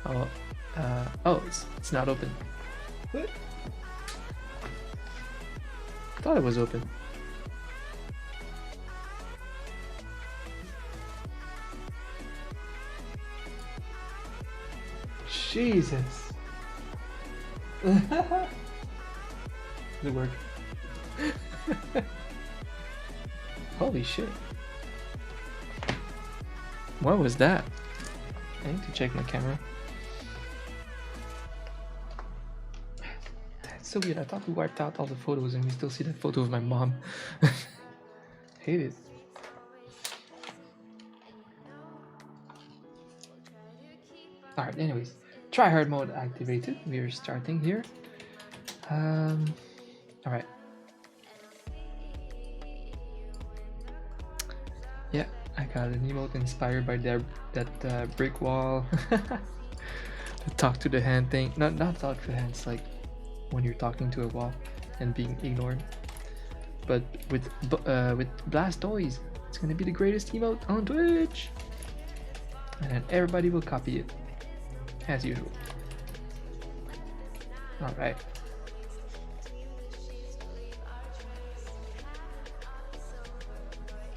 Oh, oh, it's not open. What? I thought it was open. Jesus. Did it work? Holy shit. What was that? I need to check my camera. That's so weird. I thought we wiped out all the photos and we still see that photo of my mom. Hate it. Alright, anyways. Try hard mode activated. We are starting here. Alright. Yeah, I got an emote inspired by that brick wall. The talk to the hand thing. Not talk to the hand, it's like when you're talking to a wall and being ignored. But with Blaustoise, it's gonna be the greatest emote on Twitch. And then everybody will copy it. As usual. Alright.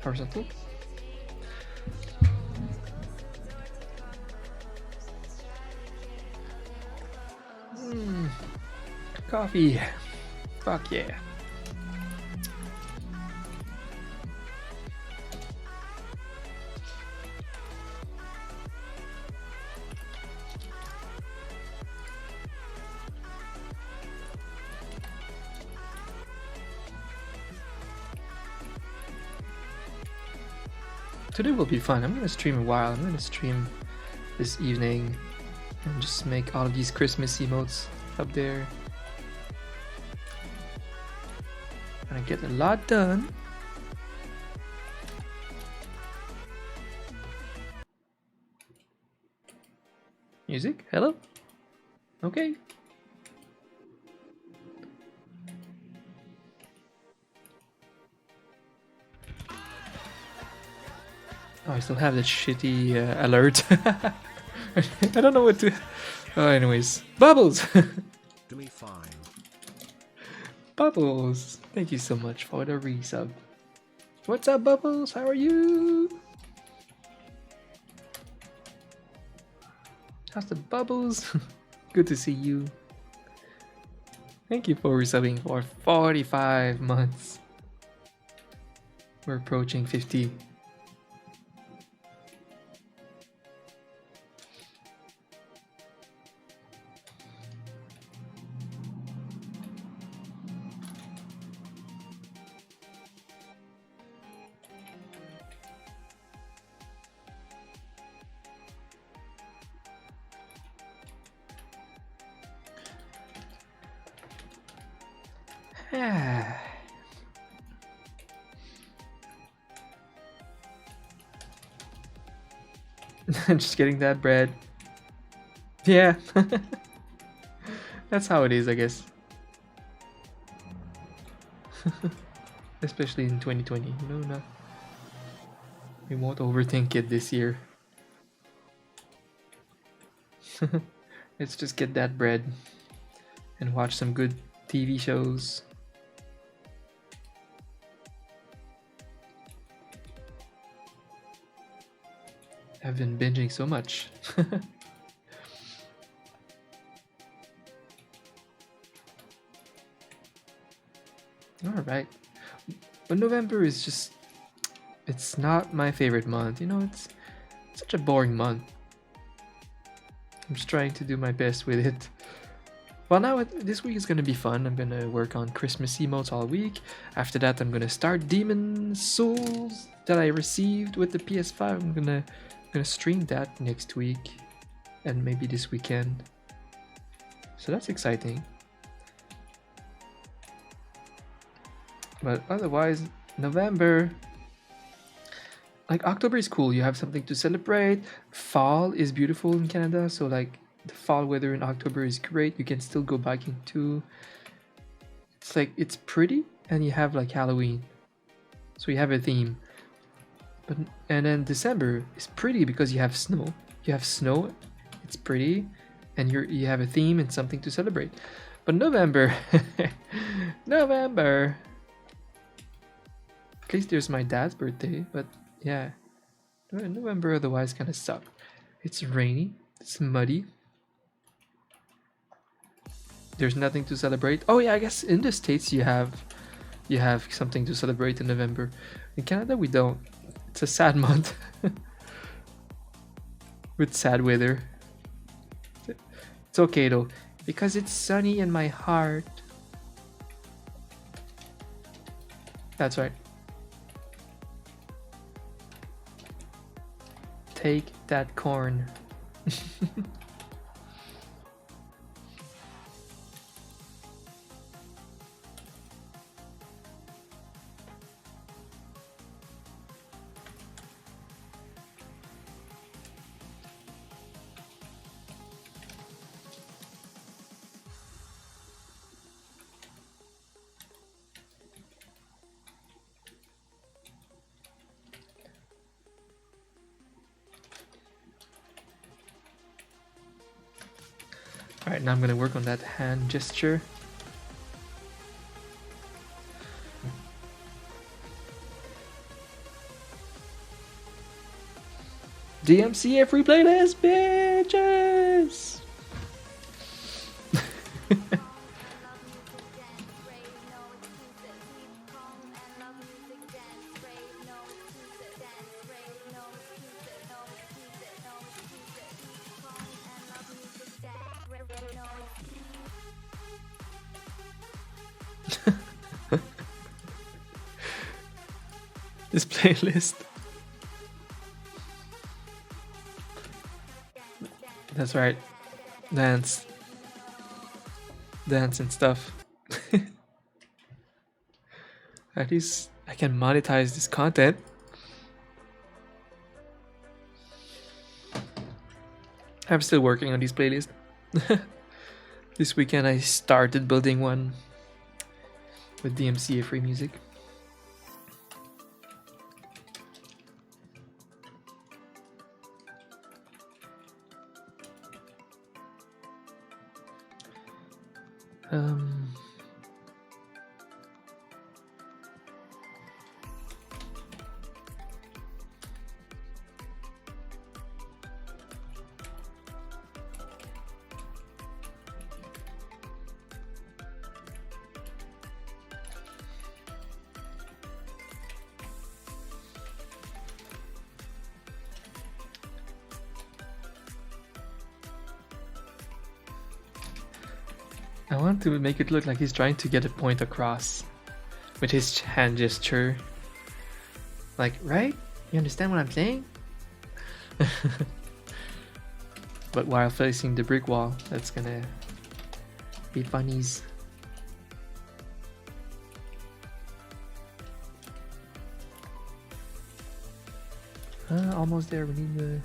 Horizontal. Coffee. Fuck yeah. Today will be fun. I'm gonna stream a while. I'm gonna stream this evening and just make all of these Christmas emotes up there. Gonna get a lot done. Music? Hello? Okay. Oh, I still have that shitty alert. I don't know what to... Oh, anyways. Bubbles! Do me fine. Bubbles! Thank you so much for the resub. What's up, Bubbles? How are you? How's the Bubbles? Good to see you. Thank you for resubbing for 45 months. We're approaching 50. Just getting that bread. Yeah. That's how it is, I guess. Especially in 2020, you know, not... We won't overthink it this year. Let's just get that bread and watch some good TV shows. I've been binging so much. Alright. But November is just... It's not my favorite month. You know, it's such a boring month. I'm just trying to do my best with it. Well, now this week is gonna be fun. I'm gonna work on Christmas emotes all week. After that, I'm gonna start Demon Souls that I received with the PS5. I'm gonna stream that next week and maybe this weekend. So that's exciting. But otherwise, November... Like, October is cool. You have something to celebrate. Fall is beautiful in Canada. So, like, the fall weather in October is great. You can still go biking too. It's like, it's pretty. And you have, like, Halloween. So you have a theme. And then December is pretty because you have snow. You have snow. It's pretty, and you have a theme and something to celebrate. But November, November. At least there's my dad's birthday. But yeah, November otherwise kind of suck. It's rainy. It's muddy. There's nothing to celebrate. Oh yeah, I guess in the States you have something to celebrate in November. In Canada we don't. It's a sad month with sad weather. It's okay though, because it's sunny in my heart. That's right. Take that corn. Alright, now I'm gonna work on that hand gesture. DMCA free playlist, bitches! This playlist. That's right. Dance. Dance and stuff. At least I can monetize this content. I'm still working on these playlists. This weekend I started building one with DMCA free music. Um, I want to make it look like he's trying to get a point across with his hand gesture. Like, right? You understand what I'm saying? But while facing the brick wall, that's gonna be funnies. Almost there. We need the.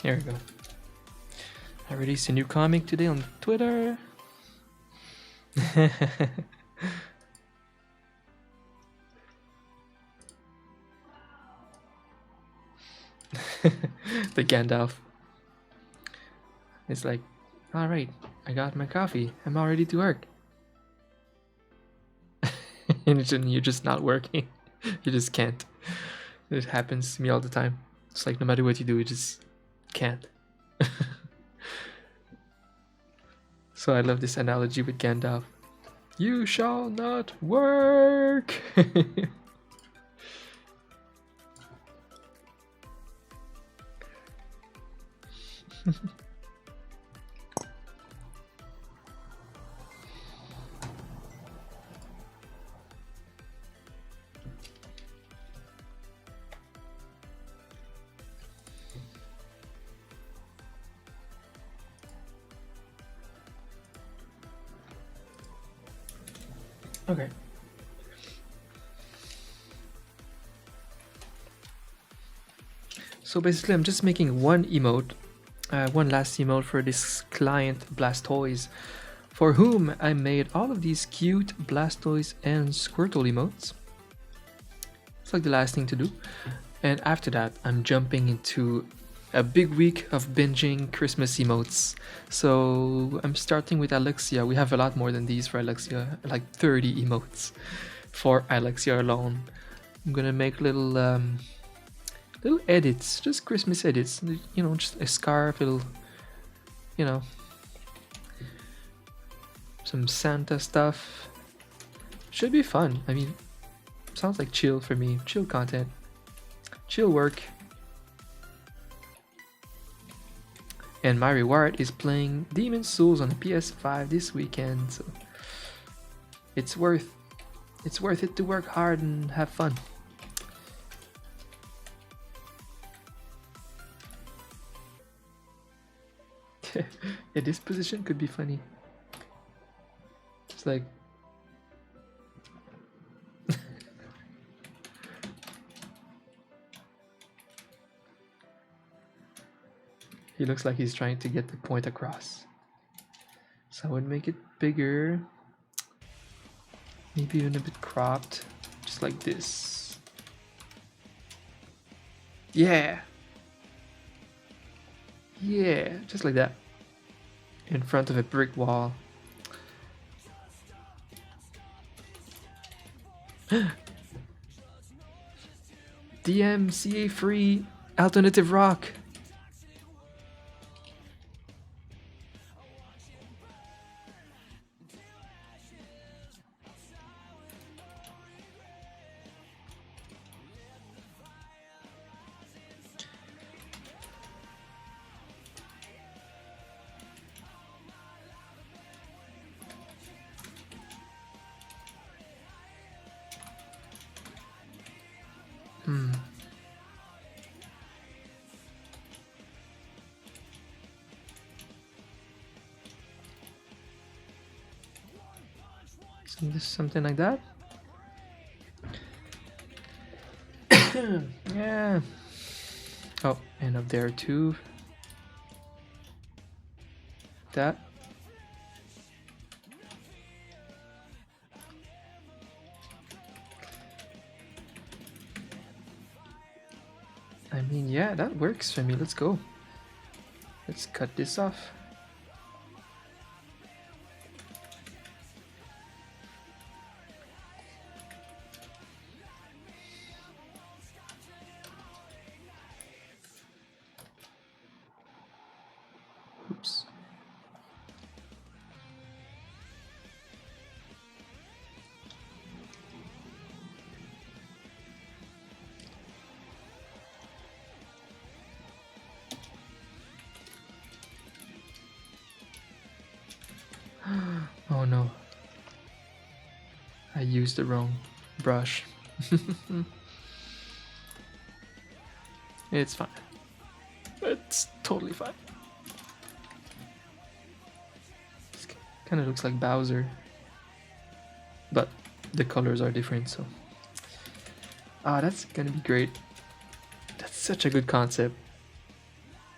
Here we go. I released a new comic today on Twitter. The Gandalf. It's like, alright, I got my coffee. I'm all ready to work. and you're just not working. You just can't. It happens to me all the time. It's like no matter what you do, you just can't. So I love this analogy with Gandalf. You shall not work. Okay. So basically, I'm just making one emote, one last emote for this client Blaustoise, for whom I made all of these cute Blaustoise and Squirtle emotes. It's like the last thing to do. And after that, I'm jumping into a big week of binging Christmas emotes. So I'm starting with Alexia. We have a lot more than these for Alexia, like 30 emotes for Alexia alone. I'm gonna make little edits, just Christmas edits. You know, just a scarf, little, you know, some Santa stuff. Should be fun. I mean, sounds like chill for me. Chill content. Chill work. And my reward is playing Demon's Souls on the PS5 this weekend, so it's worth it to work hard and have fun. Yeah, this position could be funny. It's like he looks like he's trying to get the point across. So I would make it bigger. Maybe even a bit cropped. Just like this. Yeah! Yeah, just like that. In front of a brick wall. DMCA free alternative rock. Something like that. Yeah. Oh, and up there too. That. I mean, yeah, that works for me. Let's go. Let's cut this off. Oops. Oh no. I used the wrong brush. It's fine. It's totally fine. This kind of looks like Bowser. But the colors are different, so. Ah, that's gonna be great. That's such a good concept.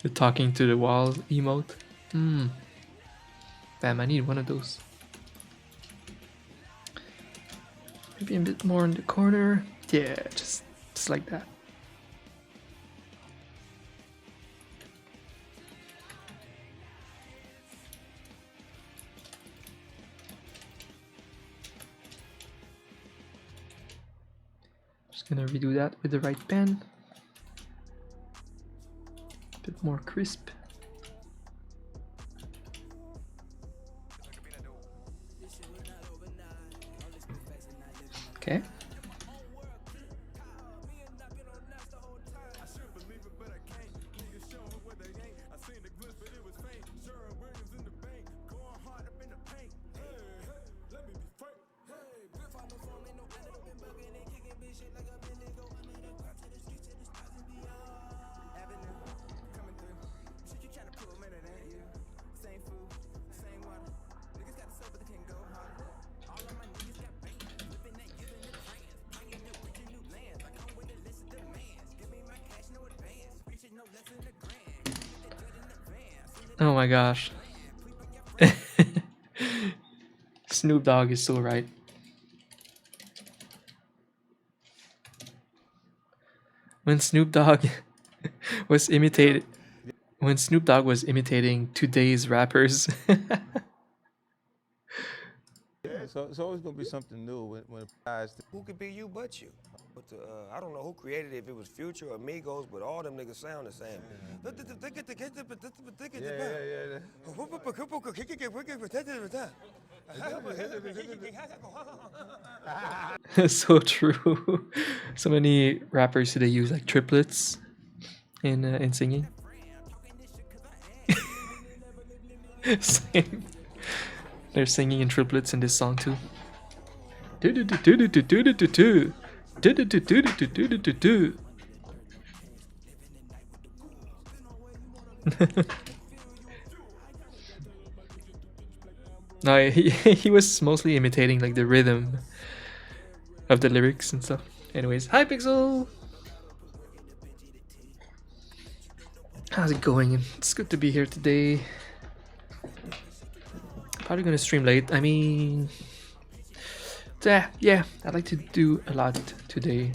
The talking to the wall emote. Damn, I need one of those. Maybe a bit more in the corner. Yeah, just like that. Gonna redo that with the right pen. A bit more crisp. Okay. Oh my gosh. Snoop Dogg is so right. When Snoop Dogg was imitated, when Snoop Dogg was imitating today's rappers. Yeah, so it's always gonna be something new when guys. Who could be you but you? But I don't know who created it, if it was Future or Migos, but all them niggas sound the same. So true. So many rappers today use like triplets in singing. Same. They're singing in triplets in this song too. No, he was mostly imitating like the rhythm of the lyrics and stuff. Anyways, hi Pixel! How's it going? It's good to be here today. Probably gonna stream late. I mean, yeah, I'd like to do a lot today.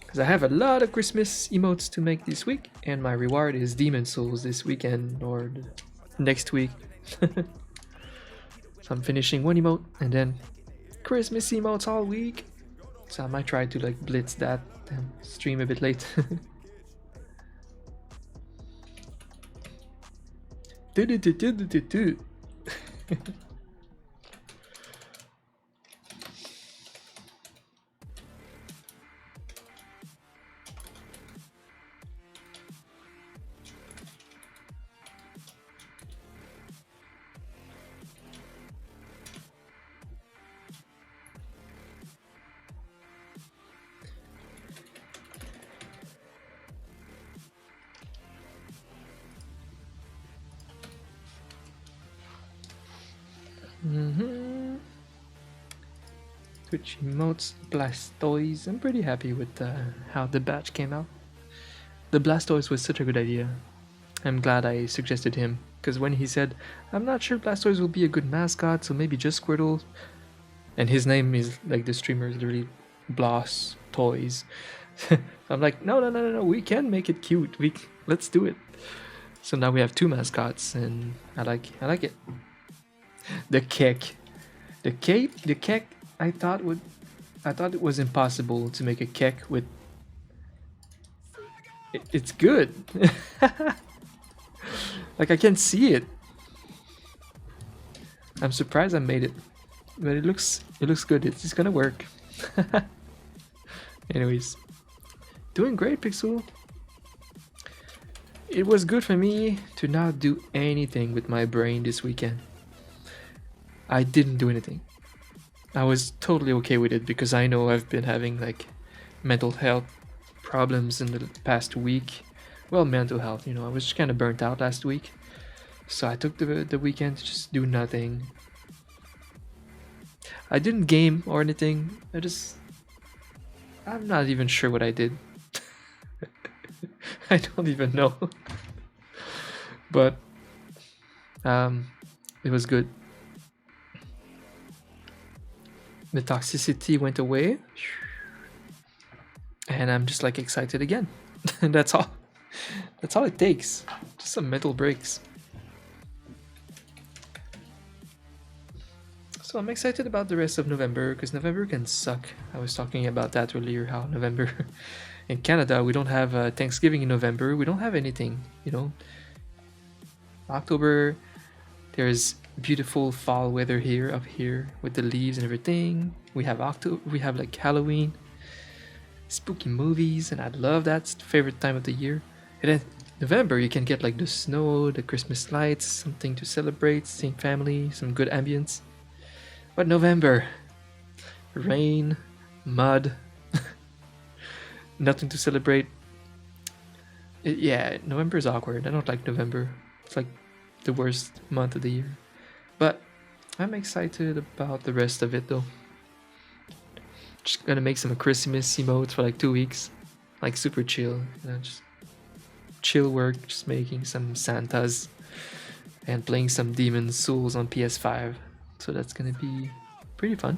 Because I have a lot of Christmas emotes to make this week, and my reward is Demon Souls this weekend or next week. So I'm finishing one emote and then Christmas emotes all week. So I might try to like blitz that and stream a bit late. Twitch emotes, Blaustoise. I'm pretty happy with how the batch came out. The Blaustoise was such a good idea. I'm glad I suggested him, because when he said, I'm not sure Blaustoise will be a good mascot, so maybe just Squirtle. And his name is, like, the streamer is literally Blaustoise. I'm like, no, we can make it cute. Let's do it. So now we have two mascots, and I like it. The Kek. The Kek, I thought it was impossible to make a Kek with. It's good. Like I can see it. I'm surprised I made it, but it looks good. It's gonna work. Anyways, doing great, Pixel. It was good for me to not do anything with my brain this weekend. I didn't do anything. I was totally okay with it because I know I've been having like mental health problems in the past week. Well, mental health, you know, I was just kind of burnt out last week. So I took the weekend to just do nothing. I didn't game or anything. I'm not even sure what I did. I don't even know. But it was good. The toxicity went away. And I'm just like excited again. That's all. That's all it takes. Just some mental breaks. So I'm excited about the rest of November because November can suck. I was talking about that earlier, how November in Canada we don't have Thanksgiving in November. We don't have anything, you know. October, there's beautiful fall weather here up here with the leaves and everything. We have we have like Halloween, spooky movies, and I love that. It's the favorite time of the year. And then November, you can get like the snow, the Christmas lights, something to celebrate, seeing family, some good ambience. But November, rain, mud, nothing to celebrate. Yeah, November is awkward. I don't like November. It's like the worst month of the year. But I'm excited about the rest of it though. Just gonna make some Christmas emotes for like 2 weeks. Like super chill. You know, just chill work, just making some Santas and playing some Demon's Souls on PS5. So that's gonna be pretty fun.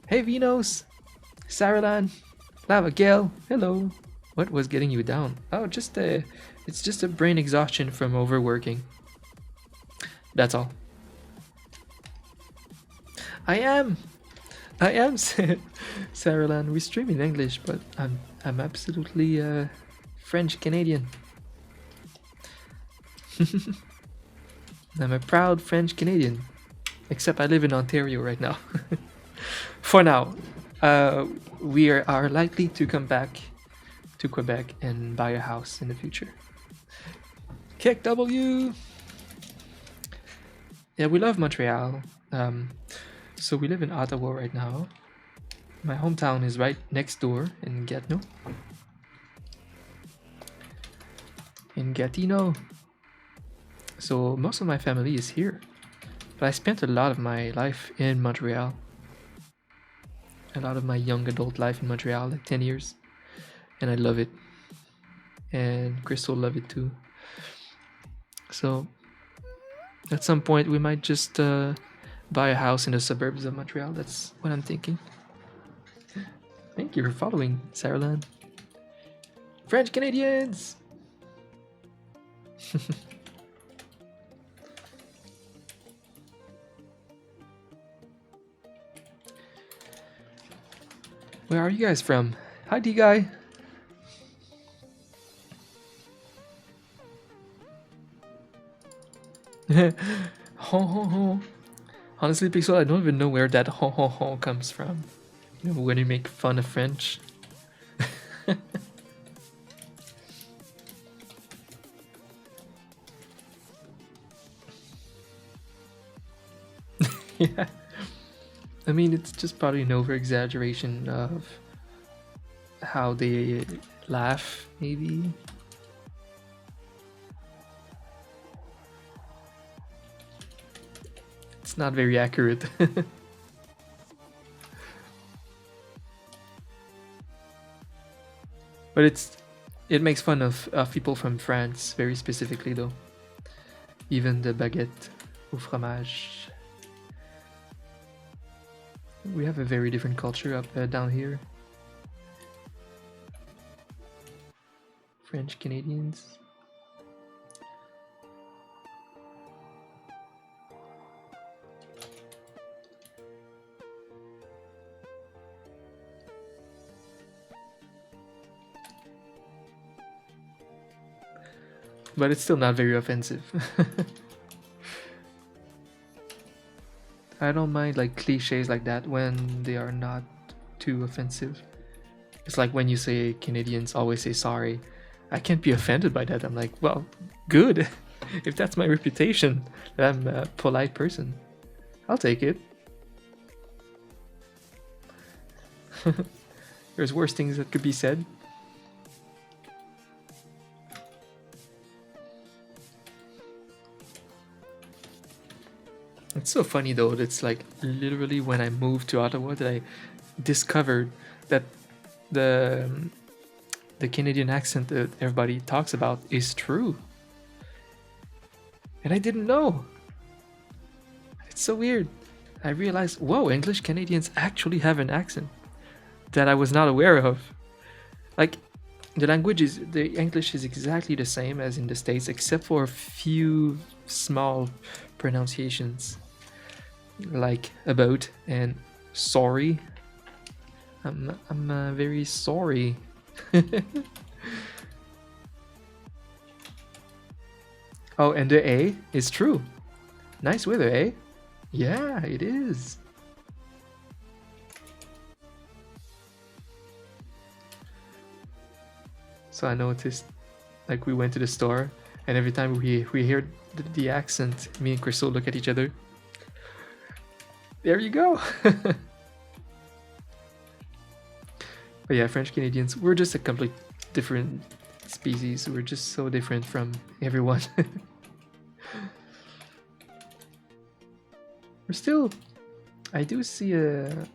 Hey Vinos! Saralan! Lava Gale! Hello! What was getting you down? Oh, it's just a brain exhaustion from overworking. That's all. I am Saralan. We stream in English, but I'm absolutely French Canadian. I'm a proud French Canadian. Except I live in Ontario right now. For now. We are likely to come back to Quebec and buy a house in the future. Kick W! Yeah, we love Montreal. So we live in Ottawa right now. My hometown is right next door in Gatineau. So most of my family is here. But I spent a lot of my life in Montreal. A lot of my young adult life in Montreal, like 10 years. And I love it. And Crystal love it too. So at some point we might just buy a house in the suburbs of Montreal. That's what I'm thinking. Thank you for following, Saralan. French Canadians! Where are you guys from? Hi, D-Guy. Ho ho ho. Honestly, Pixel, I don't even know where that ho ho ho comes from. You know, when you make fun of French. Yeah. I mean, it's just probably an over-exaggeration of how they laugh, maybe. It's not very accurate. But it makes fun of people from France, very specifically though. Even the baguette au fromage. We have a very different culture up down here. French Canadians. But it's still not very offensive. I don't mind like cliches like that when they are not too offensive. It's like when you say Canadians always say sorry. I can't be offended by that. I'm like, well, good. If that's my reputation, that I'm a polite person, I'll take it. There's worse things that could be said. It's so funny though, it's like literally when I moved to Ottawa that I discovered that the Canadian accent that everybody talks about is true. And I didn't know. It's so weird. I realized, whoa, English Canadians actually have an accent that I was not aware of. Like, the English is exactly the same as in the States, except for a few small pronunciations. like about and sorry. I'm very sorry. Oh, and the A is true. Nice weather, eh? Yeah, it is. So I noticed, like, we went to the store, and every time we hear the accent, me and Crystal look at each other. There you go. But yeah, French Canadians, we're just a complete different species. We're just so different from everyone. We're still, I do see a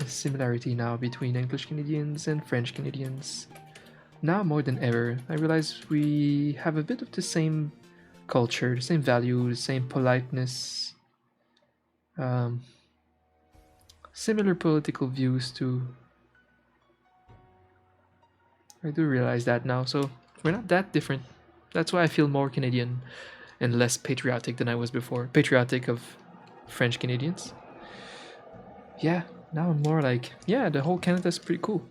similarity now between English Canadians and French Canadians. Now more than ever, I realize we have a bit of the same culture, the same values, the same politeness, um, similar political views too. I do realize that now, so we're not that different. That's why I feel more Canadian and less patriotic than I was before. Patriotic of French Canadians. Yeah, now I'm more like, yeah, the whole Canada's pretty cool.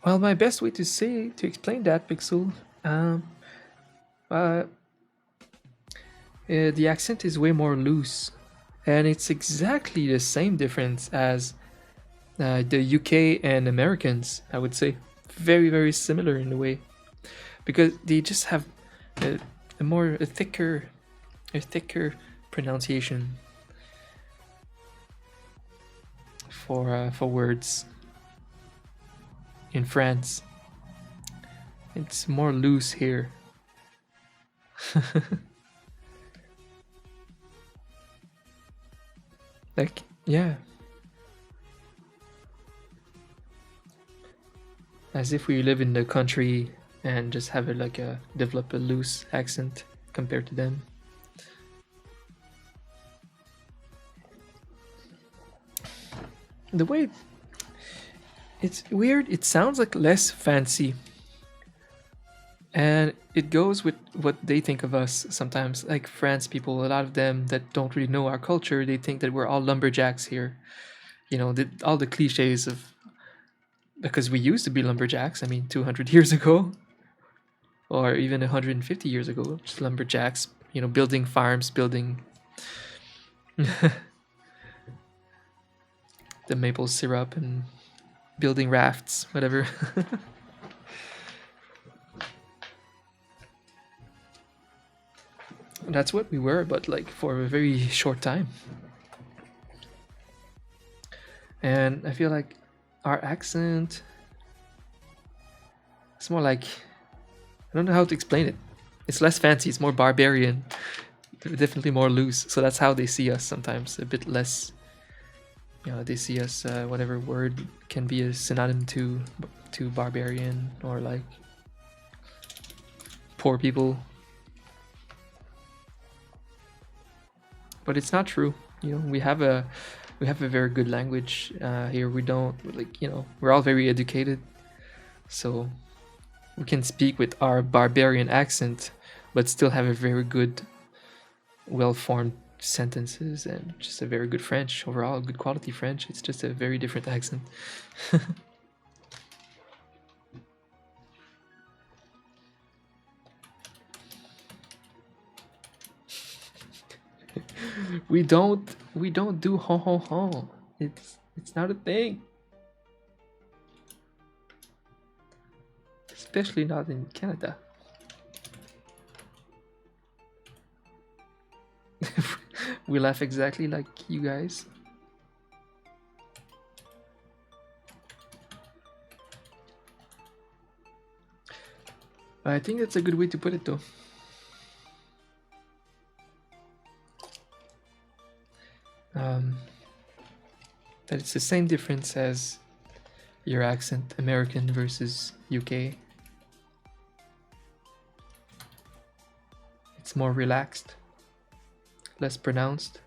Well, my best way to explain that, Pixel, uh, the accent is way more loose, and it's exactly the same difference as the UK and Americans. I would say very very similar in a way, because they just have a thicker pronunciation for words. In France, it's more loose here. Like, yeah, as if we live in the country and just have it like a develop a loose accent compared to them. The way it's weird, it sounds like less fancy, and it goes with what they think of us sometimes. Like France people, a lot of them that don't really know our culture, they think that we're all lumberjacks here. You know, all the cliches of, because we used to be lumberjacks. I mean, 200 years ago, or even 150 years ago, just lumberjacks. You know, building farms, building the maple syrup, and building rafts, whatever. That's what we were, but like for a very short time. And I feel like our accent, it's more like, I don't know how to explain it. It's less fancy, it's more barbarian, definitely more loose. So that's how they see us sometimes, a bit less. You know, they see us, whatever word can be a synonym to barbarian, or like poor people. But it's not true. You know, we have a very good language here. We don't, like, you know, we're all very educated, so we can speak with our barbarian accent, but still have a very good, well-formed sentences, and just a very good French overall, good quality French. It's just a very different accent. we don't do ho ho ho. It's not a thing. Especially not in Canada. We laugh exactly like you guys. I think that's a good way to put it, though. That it's the same difference as your accent, American versus UK. It's more relaxed, less pronounced.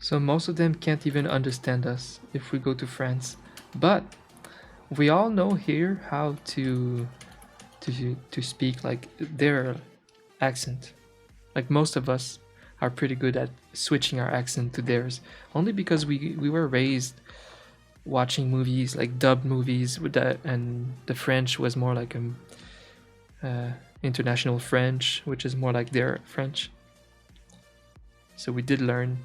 So most of them can't even understand us if we go to France. But we all know here how to speak like their accent. Like most of us are pretty good at switching our accent to theirs, only because we were raised watching movies like dubbed movies with that, and the French was more like international French, which is more like their French. So we did learn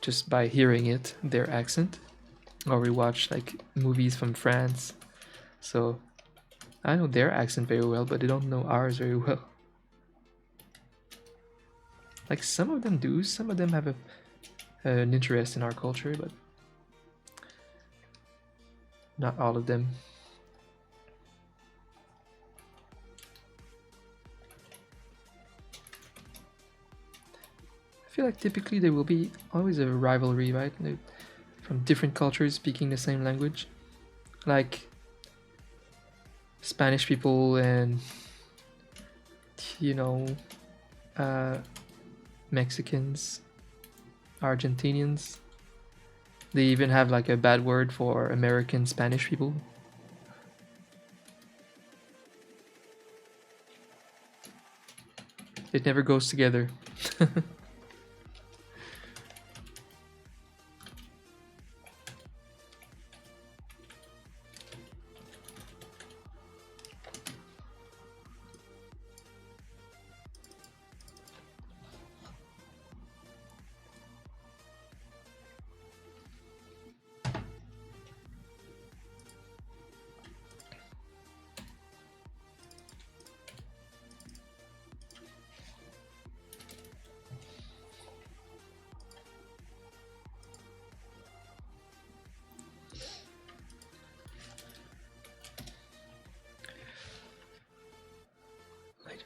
just by hearing it their accent, or we watched like movies from France. So I know their accent very well, but they don't know ours very well. Like some of them do, some of them have an interest in our culture, but not all of them. I feel like typically there will be always a rivalry, right? Like, from different cultures speaking the same language. Like Spanish people and, you know, uh, Mexicans, Argentinians. They even have like a bad word for American Spanish people. It never goes together.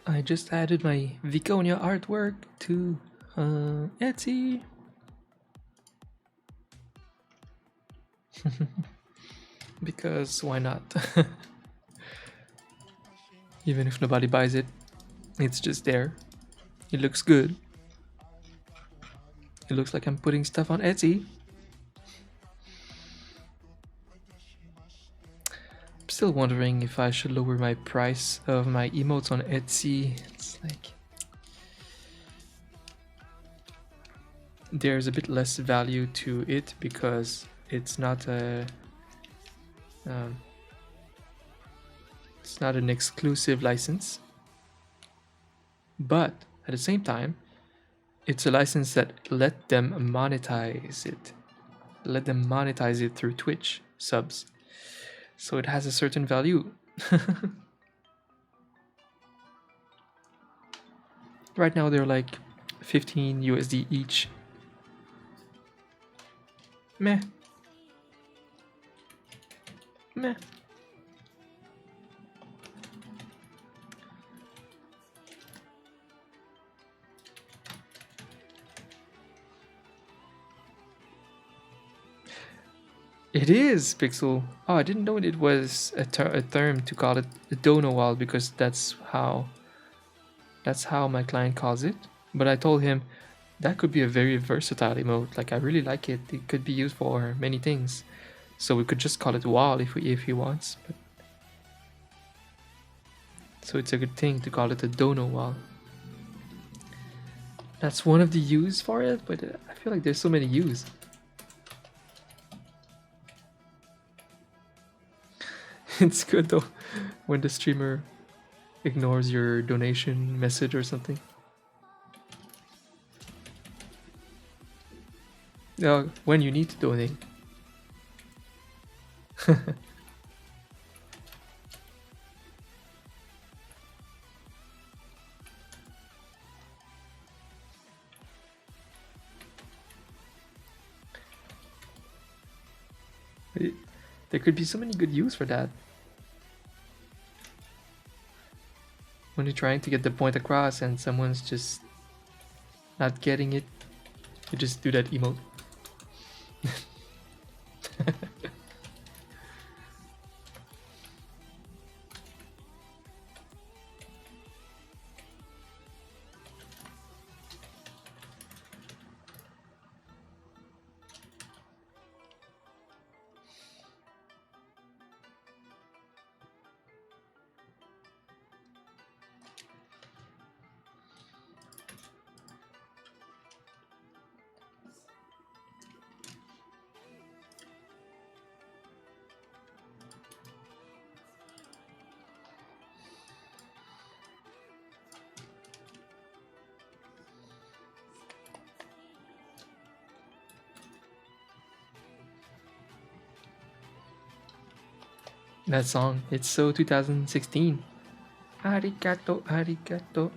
I just added my Viconia artwork to Etsy. Because why not? Even if nobody buys it, it's just there. It looks good. It looks like I'm putting stuff on Etsy. I'm still wondering if I should lower my price of my emotes on Etsy. It's like there's a bit less value to it because it's not a it's not an exclusive license, but at the same time it's a license that let them monetize it through Twitch subs, so it has a certain value. Right now they're like 15 USD each. Meh. Meh. It is Pixel. Oh, I didn't know it was a term to call it a dono wall, because that's how my client calls it. But I told him that could be a very versatile emote. Like I really like it. It could be used for many things. So we could just call it wall if he wants. But so it's a good thing to call it a dono wall. That's one of the use for it, but I feel like there's so many use. It's good though when the streamer ignores your donation message or something. When you need to donate. There could be so many good use for that. When you're trying to get the point across and someone's just not getting it, you just do that emote. That song, it's so 2016. Arigato, arigato.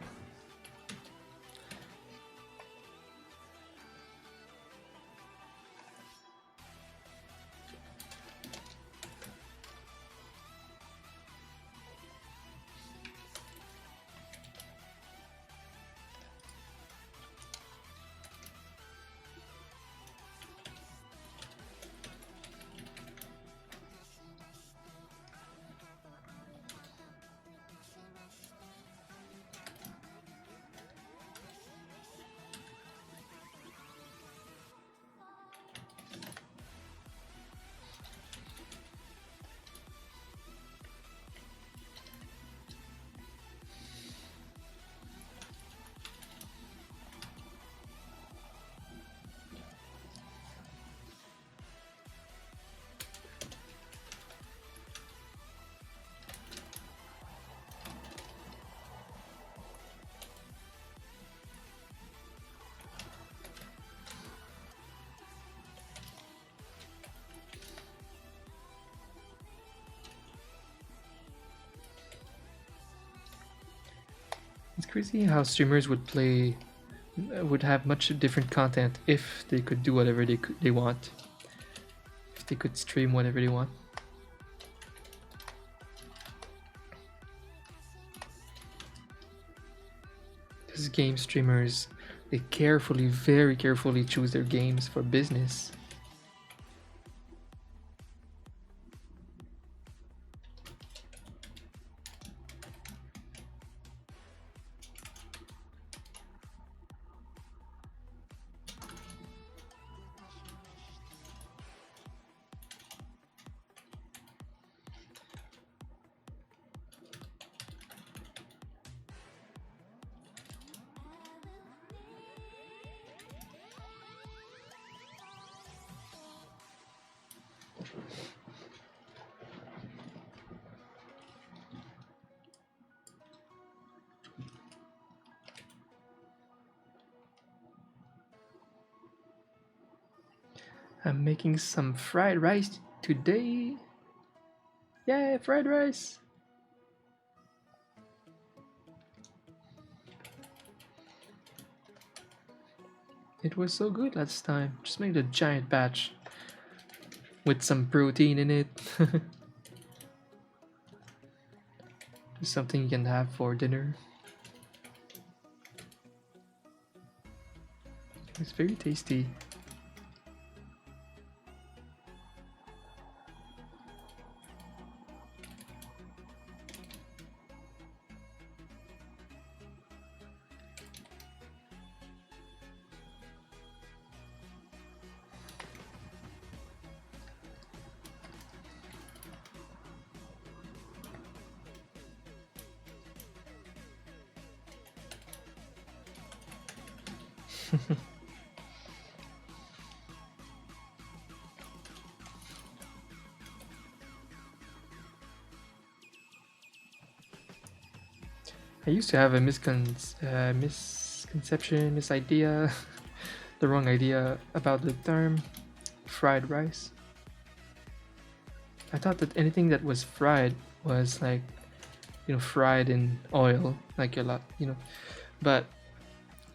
It's crazy how streamers would play, would have much different content if they could do whatever they want. If they could stream whatever they want. Because game streamers, they carefully, very carefully choose their games for business. I'm making some fried rice today. Yay, fried rice! It was so good last time. Just made a giant batch with some protein in it. Just something you can have for dinner. It's very tasty. I used to have a misconception, misidea, the wrong idea about the term fried rice. I thought that anything that was fried was like, fried in oil, like a lot, but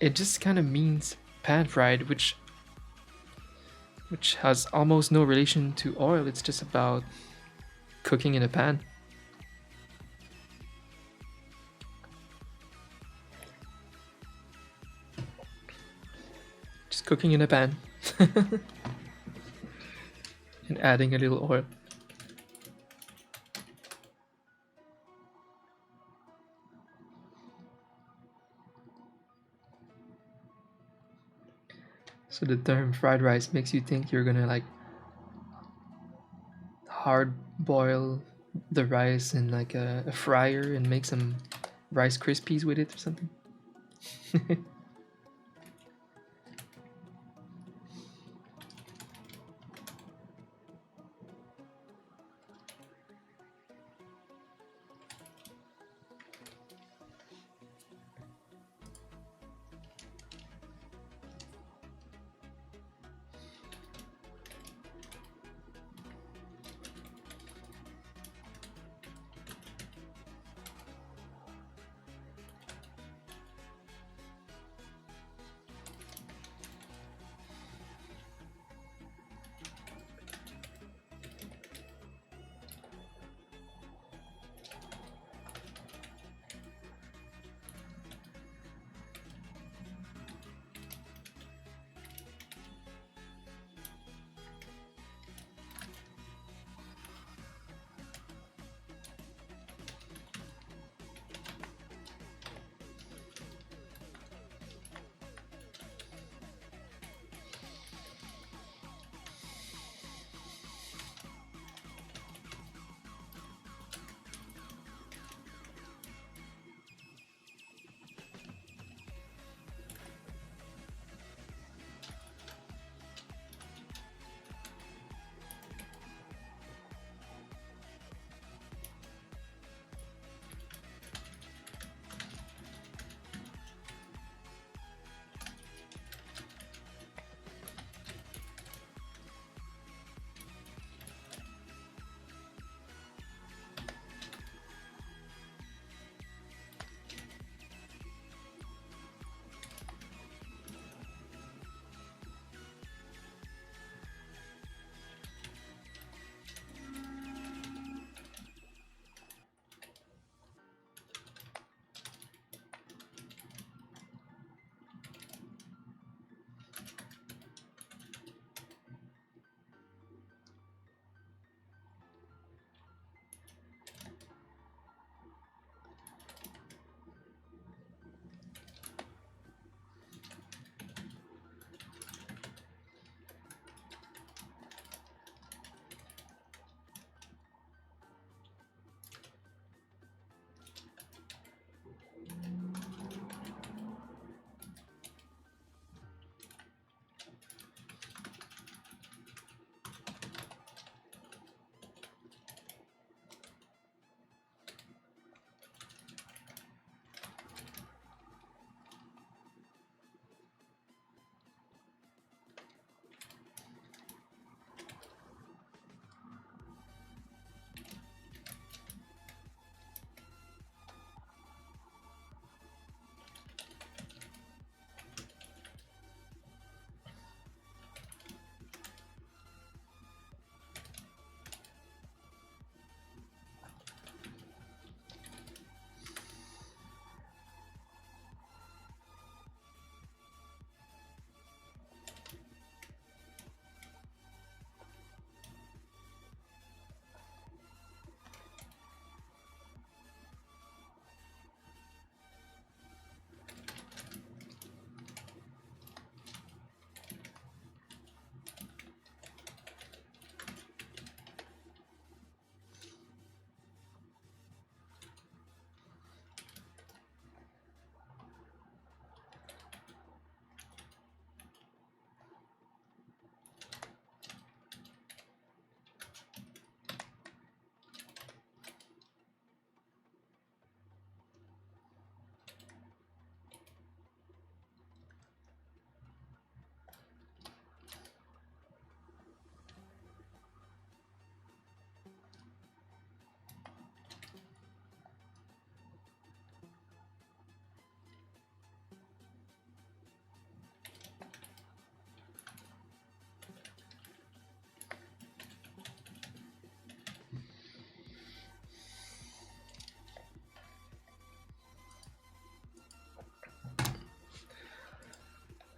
it just kind of means pan fried, which has almost no relation to oil. It's just about cooking in a pan. Just cooking in a pan and adding a little oil. So the term fried rice makes you think you're gonna like hard boil the rice in like a fryer and make some Rice Krispies with it or something.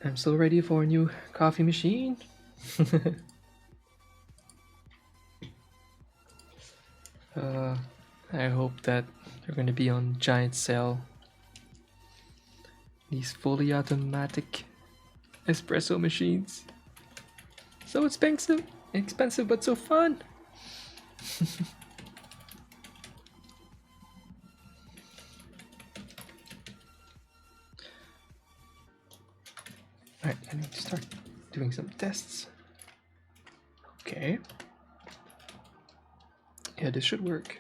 I'm so ready for a new coffee machine. I hope that they're going to be on giant sale. These fully automatic espresso machines. So expensive but so fun. Alright, I need to start doing some tests. Okay. Yeah, this should work.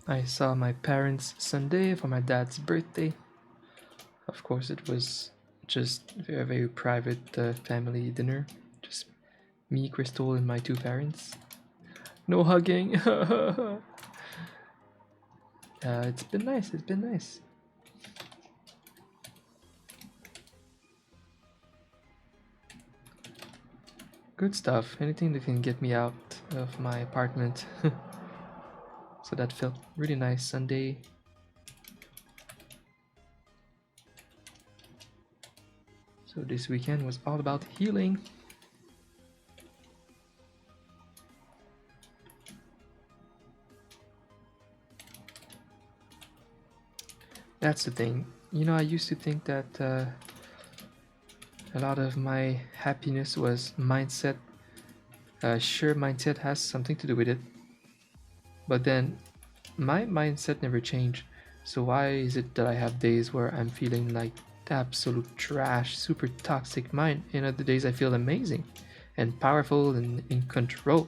I saw my parents Sunday for my dad's birthday. Of course, it was just a very private family dinner. Just me, Crystal, and my two parents. No hugging. It's been nice. It's been nice. Good stuff. Anything that can get me out of my apartment. So that felt really nice Sunday. So this weekend was all about healing. That's the thing. You know, I used to think that a lot of my happiness was mindset. Sure, mindset has something to do with it. But then my mindset never changed. So why is it that I have days where I'm feeling like absolute trash, super toxic mind, and other days I feel amazing and powerful and in control?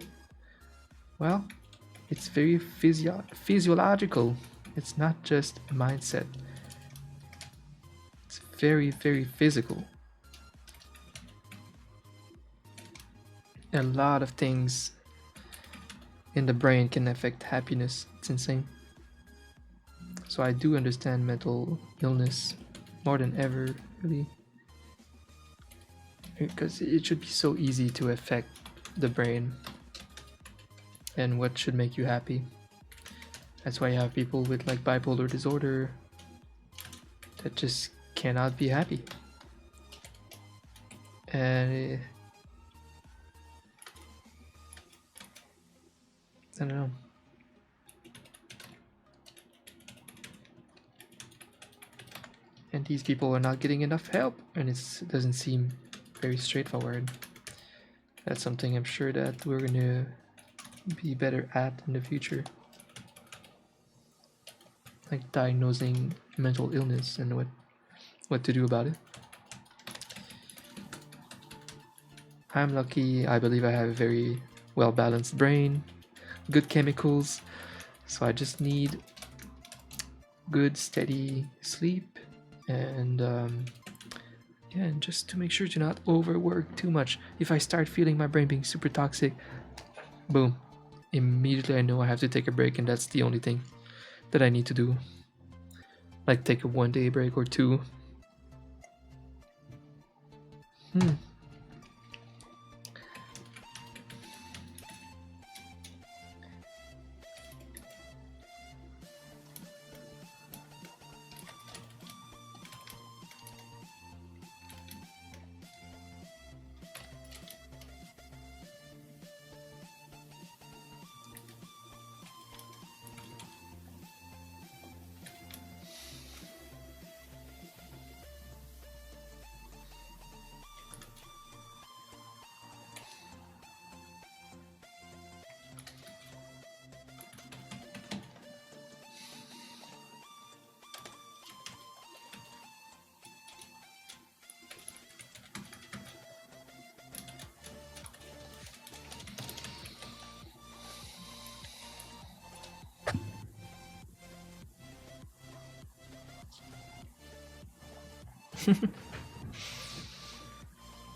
Well, it's very physiological. It's not just a mindset. It's very, very physical. A lot of things in the brain can affect happiness. It's insane. So I do understand mental illness more than ever, really. Because it should be so easy to affect the brain and what should make you happy. That's why you have people with like bipolar disorder that just cannot be happy. And I don't know. And these people are not getting enough help, and it doesn't seem very straightforward. That's something I'm sure that we're gonna be better at in the future, like diagnosing mental illness and what to do about it. I'm lucky. I believe I have a very well balanced brain, good chemicals, so I just need good steady sleep and yeah, and just to make sure to not overwork too much. If I start feeling my brain being super toxic, boom, immediately I know I have to take a break, and that's the only thing that I need to do. Like take a 1 day break or two.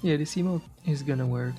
Yeah, this emote is gonna work.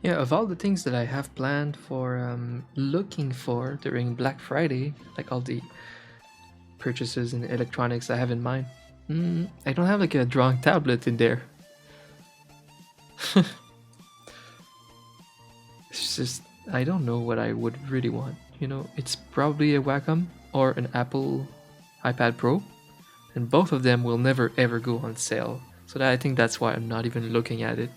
Yeah, of all the things that I have planned for looking for during Black Friday, like all the purchases in electronics I have in mind, I don't have like a drawing tablet in there. It's just, I don't know what I would really want. You know, it's probably a Wacom or an Apple iPad Pro, and both of them will never ever go on sale. So I think that's why I'm not even looking at it.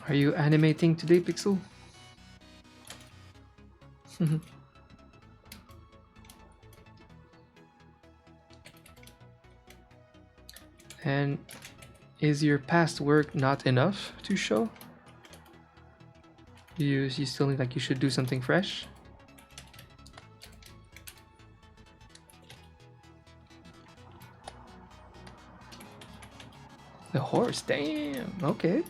Are you animating today, Pixel? And is your past work not enough to show? You still think like you should do something fresh? The horse, damn, okay.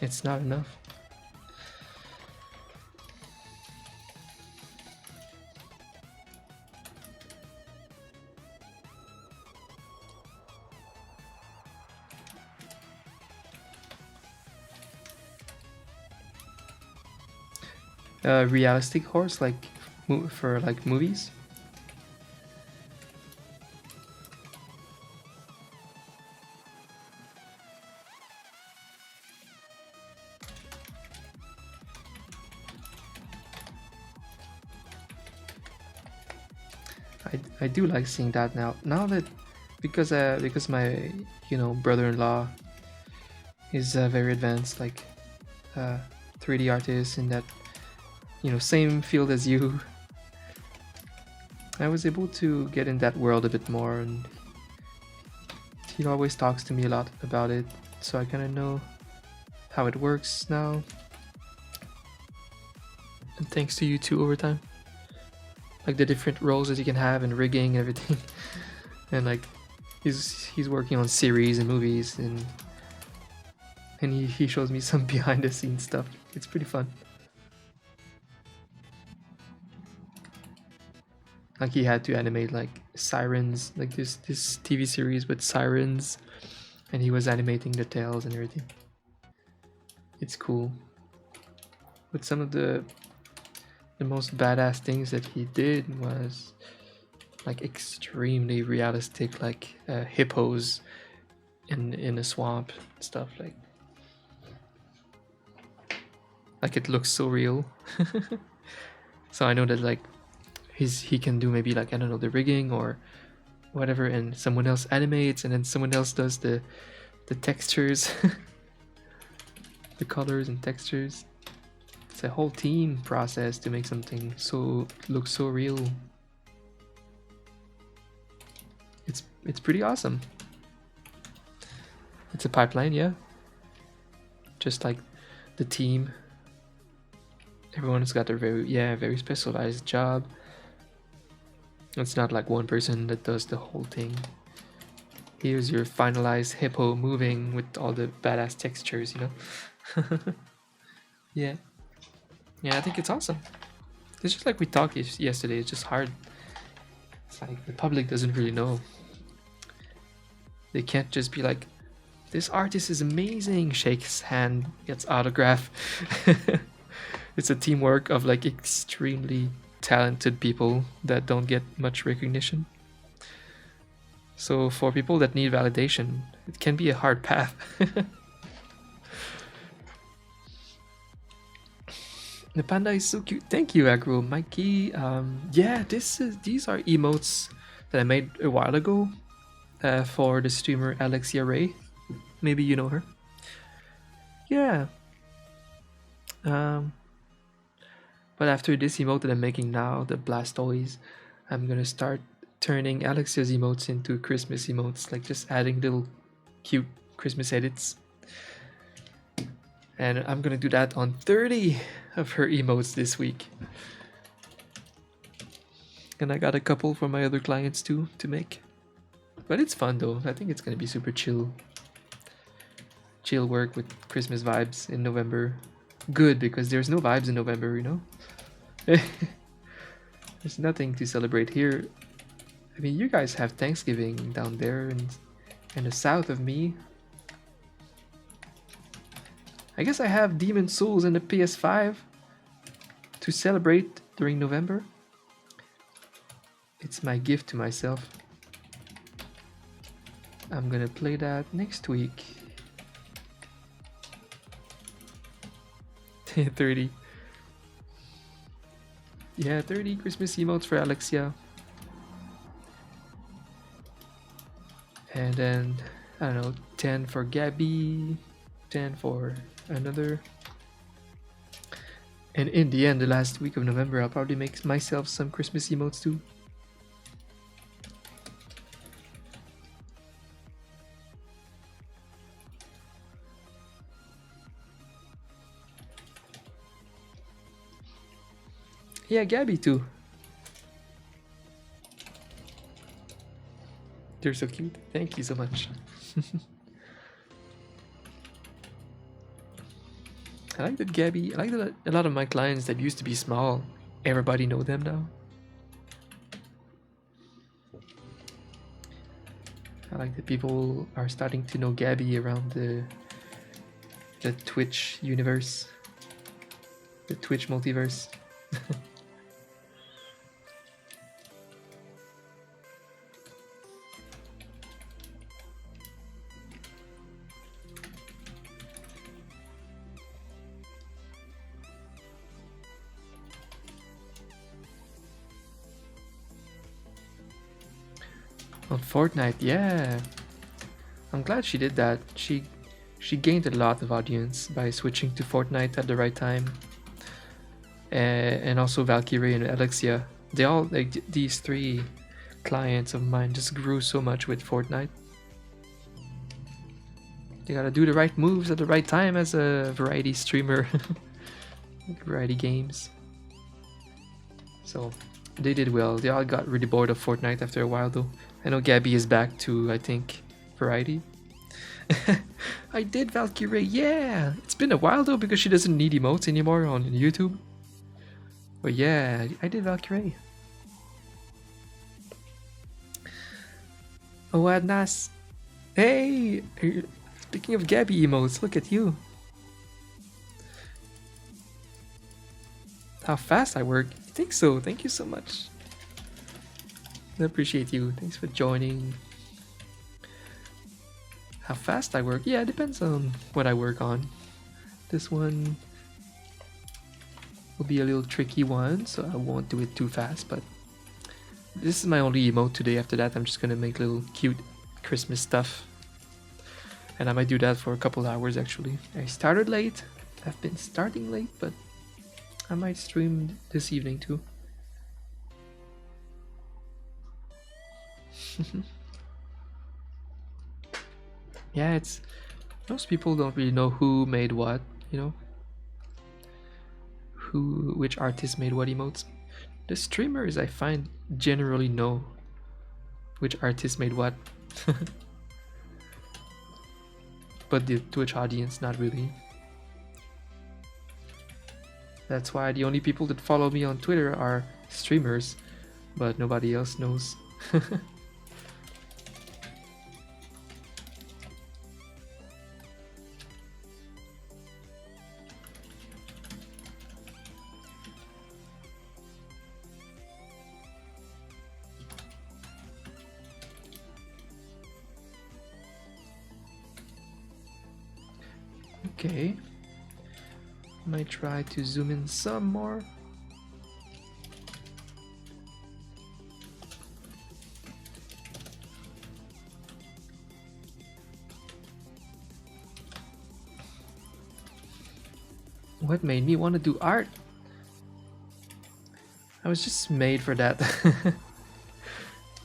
It's not enough. Realistic horse, like for like movies. I do like seeing that now. Now that because my brother-in-law is very advanced, like 3D artist in that same field as you. I was able to get in that world a bit more, and he always talks to me a lot about it, so I kind of know how it works now. And thanks to you too over time. Like the different roles that you can have and rigging and everything. And like he's working on series and movies, and he shows me some behind the scenes stuff. It's pretty fun. Like he had to animate like sirens, like this TV series with sirens, and he was animating the tails and everything. It's cool. But some of the most badass things that he did was like extremely realistic, like hippos in a swamp, stuff like it looks so real. So I know that like he can do maybe like, I don't know, the rigging or whatever, and someone else animates, and then someone else does the textures, the colors and textures. It's a whole team process to make something look so real. It's pretty awesome. It's a pipeline, yeah. Just like the team, everyone's got their very specialized job. It's not like one person that does the whole thing. Here's your finalized hippo moving with all the badass textures, Yeah. Yeah, I think it's awesome. It's just like we talked yesterday, it's just hard. It's like the public doesn't really know. They can't just be like, this artist is amazing, shakes hand, gets autograph. It's a teamwork of like extremely talented people that don't get much recognition. So for people that need validation, it can be a hard path. The panda is so cute. Thank you, Agro Mikey. Yeah, these are emotes that I made a while ago for the streamer Alexia Ray. Maybe you know her. Yeah. But after this emote that I'm making now, the Blaustoise, I'm gonna start turning Alexia's emotes into Christmas emotes, like just adding little cute Christmas edits. And I'm gonna do that on 30 of her emotes this week. And I got a couple for my other clients too to make. But it's fun though. I think it's gonna be super chill. Chill work with Christmas vibes in November. Good, because there's no vibes in November, There's nothing to celebrate here. I mean, you guys have Thanksgiving down there in the south of me. I guess I have Demon Souls and the PS5 to celebrate during November. It's my gift to myself. I'm gonna play that next week. 30. Yeah, 30 Christmas emotes for Alexia. And then I don't know, 10 for Gabby, 10 for another. And in the end, the last week of November, I'll probably make myself some Christmas emotes too. Yeah, Gabby too. They're so cute. Thank you so much. I like that Gabby. I like that a lot of my clients that used to be small, everybody know them now. I like that people are starting to know Gabby around the Twitch universe, the Twitch multiverse. On Fortnite, yeah. I'm glad she did that. She gained a lot of audience by switching to Fortnite at the right time. And also Valkyrie and Alexia. They all, like, these three clients of mine just grew so much with Fortnite. You gotta do the right moves at the right time as a variety streamer. Variety games. So they did well. They all got really bored of Fortnite after a while though. I know Gabby is back to, I think, variety. I did Valkyrie, yeah! It's been a while though because she doesn't need emotes anymore on YouTube. But yeah, I did Valkyrie. Oh, Adnas. Hey! Speaking of Gabby emotes, look at you. How fast I work. I think so. Thank you so much. I appreciate you. Thanks for joining. How fast I work? Yeah, it depends on what I work on. This one will be a little tricky one, so I won't do it too fast, but this is my only emote today. After that, I'm just gonna make little cute Christmas stuff. And I might do that for a couple hours actually. I started late. I've been starting late, but I might stream this evening too. Yeah, it's most people don't really know who made what, you know, which artist made what emotes. The streamers, I find, generally know which artist made what. But the Twitch audience, not really. That's why the only people that follow me on Twitter are streamers, but nobody else knows. Okay. Might try to zoom in some more. What made me want to do art? I was just made for that.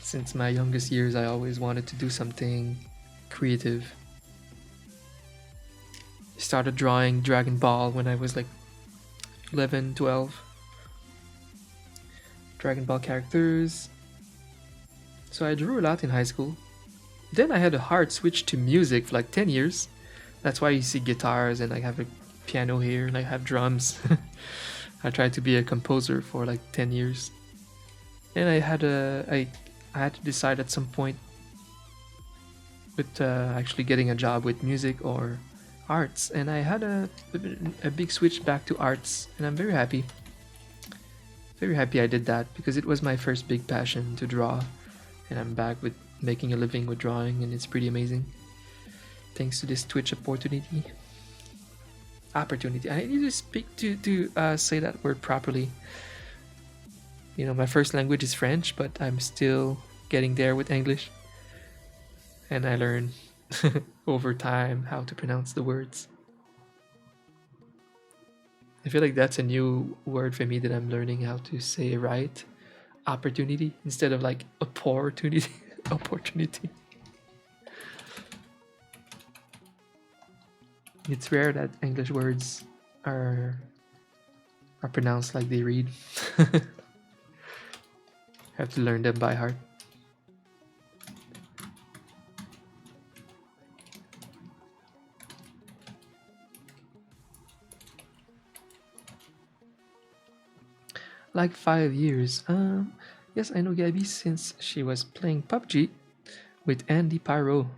Since my youngest years, I always wanted to do something creative. Started drawing Dragon Ball when I was like 11, 12. Dragon Ball characters. So I drew a lot in high school. Then I had a hard switch to music for like 10 years. That's why you see guitars and I have a piano here and I have drums. I tried to be a composer for like 10 years. And I had to decide at some point with actually getting a job with music or arts, and I had a big switch back to arts, and I'm very happy. Very happy I did that because it was my first big passion to draw, and I'm back with making a living with drawing, and it's pretty amazing. Thanks to this Twitch opportunity. I need to speak to say that word properly. You know, my first language is French, but I'm still getting there with English, and I learn over time how to pronounce the words. I feel like that's a new word for me that I'm learning how to say right. Opportunity instead of like opportunity. Opportunity. It's rare that English words are pronounced like they read. Have to learn them by heart. Like 5 years. Yes, I know Gabby since she was playing PUBG with Andy Pyro.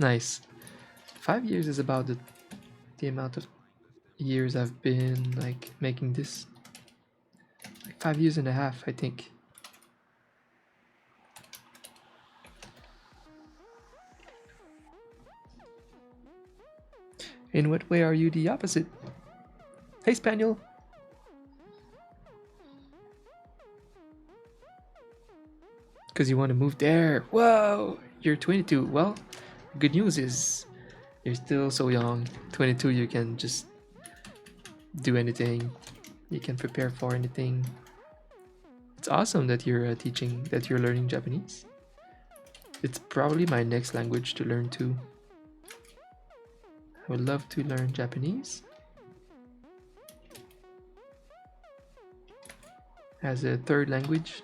Nice. 5 years is about the amount of years I've been like making this. Like 5 years and a half, I think. In what way are you the opposite? Hey, Spaniel. Because you want to move there. Whoa, you're 22. Well, good news is you're still so young. 22, you can just do anything. You can prepare for anything. It's awesome that you're that you're learning Japanese. It's probably my next language to learn too. I would love to learn Japanese as a third language.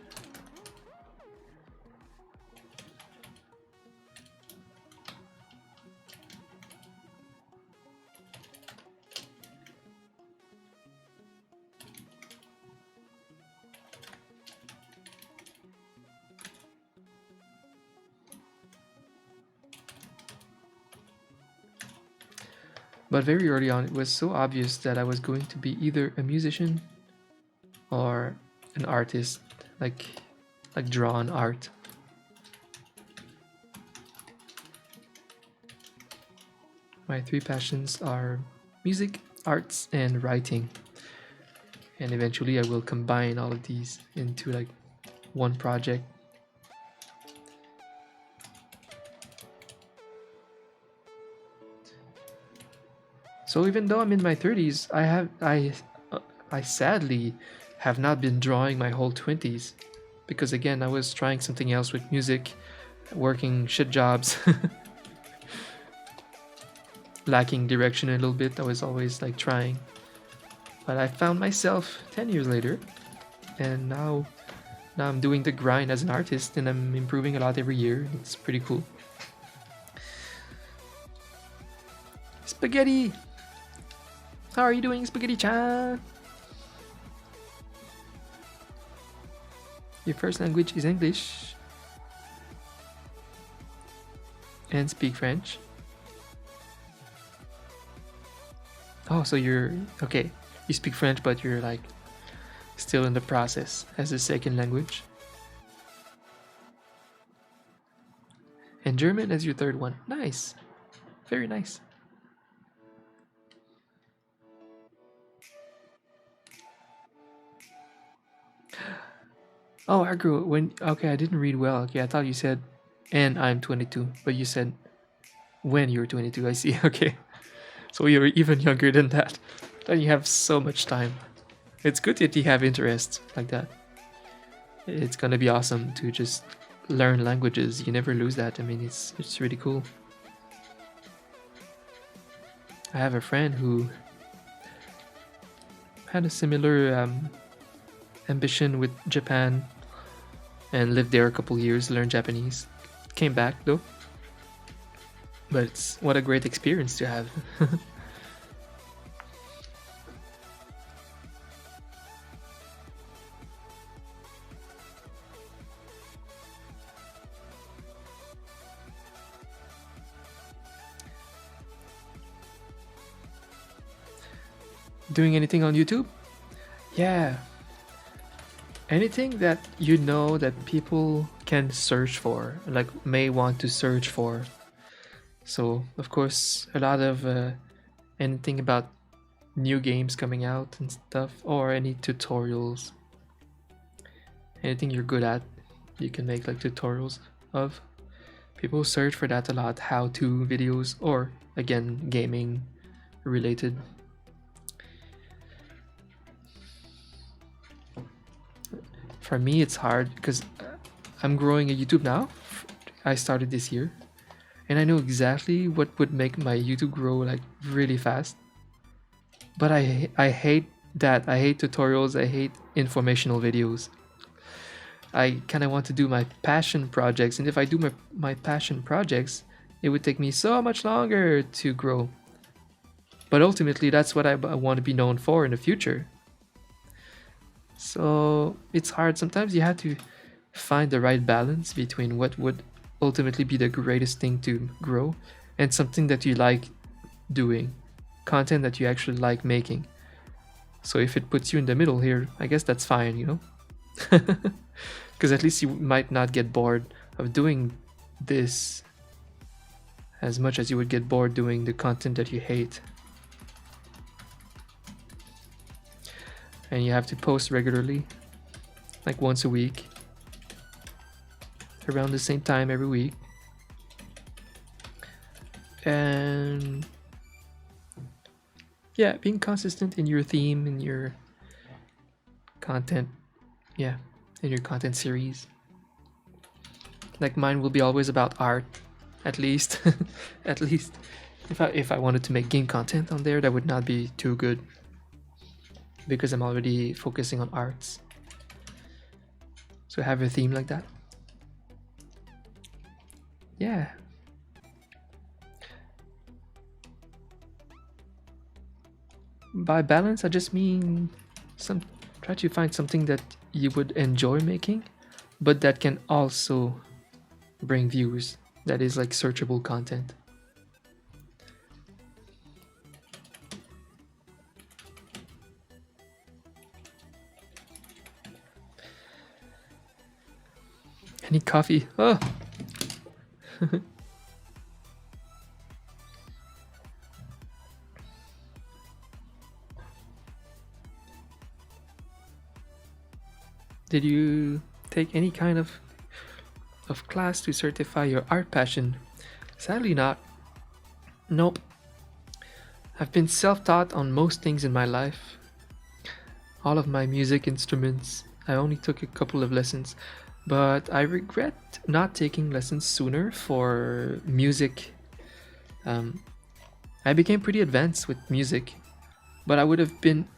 But very early on, it was so obvious that I was going to be either a musician or an artist, like drawn art. My 3 passions are music, arts, and writing. And eventually I will combine all of these into like one project. So even though I'm in my 30s, I sadly have not been drawing my whole 20s because again, I was trying something else with music, working shit jobs. Lacking direction a little bit. I was always like trying. But I found myself 10 years later and now I'm doing the grind as an artist and I'm improving a lot every year. It's pretty cool. Spaghetti! How are you doing, Spaghetti-chan? Your first language is English. And speak French. Oh, so you're... Okay, you speak French, but you're like still in the process as a second language. And German as your third one. Nice. Very nice. Oh, Agro, when... Okay, I didn't read well. Okay, I thought you said, and I'm 22, but you said when you were 22. I see, okay. So you're even younger than that. Then you have so much time. It's good that you have interests like that. It's gonna be awesome to just learn languages. You never lose that. I mean, it's really cool. I have a friend who had a similar ambition with Japan and lived there a couple years, learned Japanese. Came back though. But it's what a great experience to have. Doing anything on YouTube? Yeah. Anything that you know that people can search for, like may want to search for. So, of course, a lot of anything about new games coming out and stuff, or any tutorials. Anything you're good at, you can make like tutorials. of. People search for that a lot, how-to videos, or again, gaming related. For me, it's hard because I'm growing a YouTube now. I started this year, and I know exactly what would make my YouTube grow like really fast. But I hate that. I hate tutorials. I hate informational videos. I kind of want to do my passion projects, and if I do my passion projects, it would take me so much longer to grow. But ultimately, that's what I want to be known for in the future. So it's hard. Sometimes you have to find the right balance between what would ultimately be the greatest thing to grow and something that you like doing, content that you actually like making. So if it puts you in the middle here, I guess that's fine, you know? Because at least you might not get bored of doing this as much as you would get bored doing the content that you hate. And you have to post regularly, like once a week, around the same time every week. And yeah, being consistent in your theme, in your content, yeah, in your content series. Like mine will be always about art, at least. At least. If I wanted to make game content on there, that would not be too good, because I'm already focusing on arts. So have a theme like that. Yeah. By balance, I just mean try to find something that you would enjoy making, but that can also bring views. That is like searchable content. Any coffee? Oh. Did you take any kind of class to certify your art passion? Sadly not. Nope. I've been self-taught on most things in my life. All of my music instruments. I only took a couple of lessons, but I regret not taking lessons sooner for music. I became pretty advanced with music, but I would have been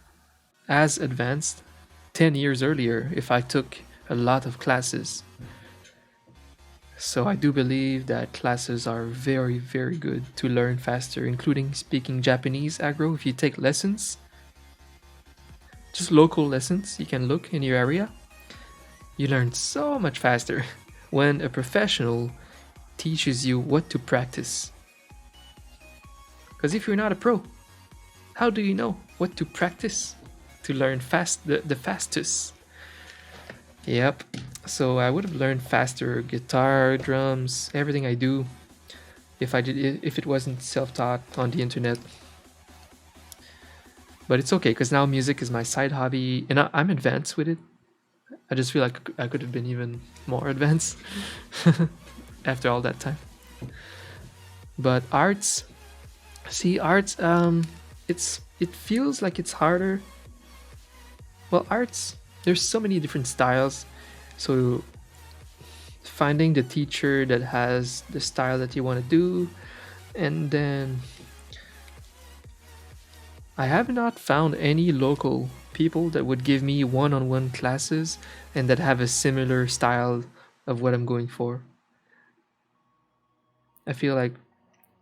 as advanced 10 years earlier if I took a lot of classes. So I do believe that classes are very, very good to learn faster, including speaking Japanese aggro. If you take lessons, just local lessons, you can look in your area, you learn so much faster when a professional teaches you what to practice. Because if you're not a pro, how do you know what to practice to learn the fastest? Yep. So I would have learned faster guitar, drums, everything I do if it wasn't self-taught on the internet. But it's okay, because now music is my side hobby and I'm advanced with it. I just feel like I could have been even more advanced after all that time. But arts, it feels like it's harder. Well, arts, there's so many different styles, so finding the teacher that has the style that you want to do, and then I have not found any local people that would give me one-on-one classes and that have a similar style of what I'm going for. I feel like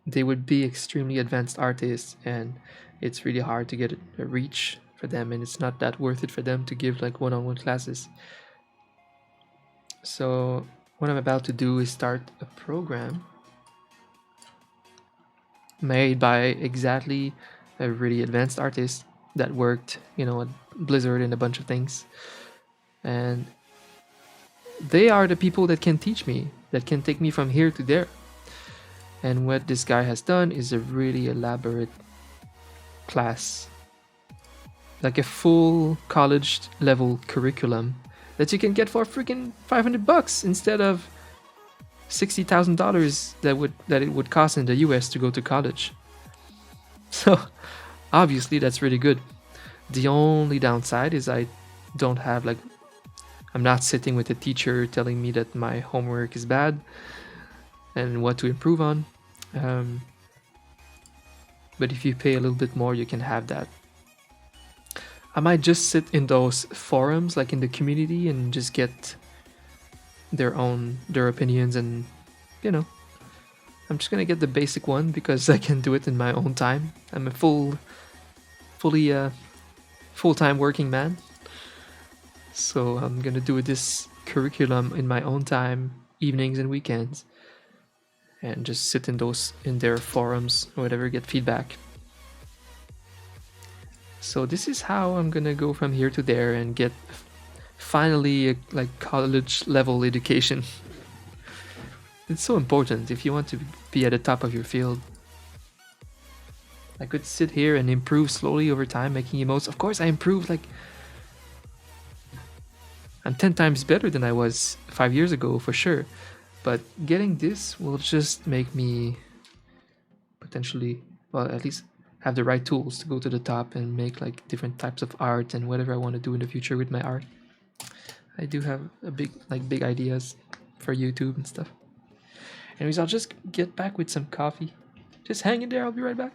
they would be extremely advanced artists, and it's really hard to get a reach for them, and it's not that worth it for them to give like one-on-one classes. So what I'm about to do is start a program made by exactly a really advanced artist that worked, at Blizzard and a bunch of things. And they are the people that can teach me, that can take me from here to there. And what this guy has done is a really elaborate class, like a full college level curriculum that you can get for freaking $500 instead of $60,000 that it would cost in the US to go to college. So obviously that's really good. The only downside is I don't have like, I'm not sitting with a teacher telling me that my homework is bad and what to improve on. But if you pay a little bit more, you can have that. I might just sit in those forums, like in the community, and just get their opinions, and you know, I'm just gonna get the basic one because I can do it in my own time. I'm a fully full-time working man, so I'm gonna do this curriculum in my own time, evenings and weekends, and just sit in their forums or whatever, get feedback. So this is how I'm gonna go from here to there and get finally a like college level education. It's so important if you want to be at the top of your field. I could sit here and improve slowly over time, making emotes. Of course, I improved, like I'm 10 times better than I was 5 years ago for sure. But getting this will just make me potentially, well, at least have the right tools to go to the top and make like different types of art and whatever I want to do in the future with my art. I do have a big ideas for YouTube and stuff. Anyways, I'll just get back with some coffee. Just hang in there, I'll be right back.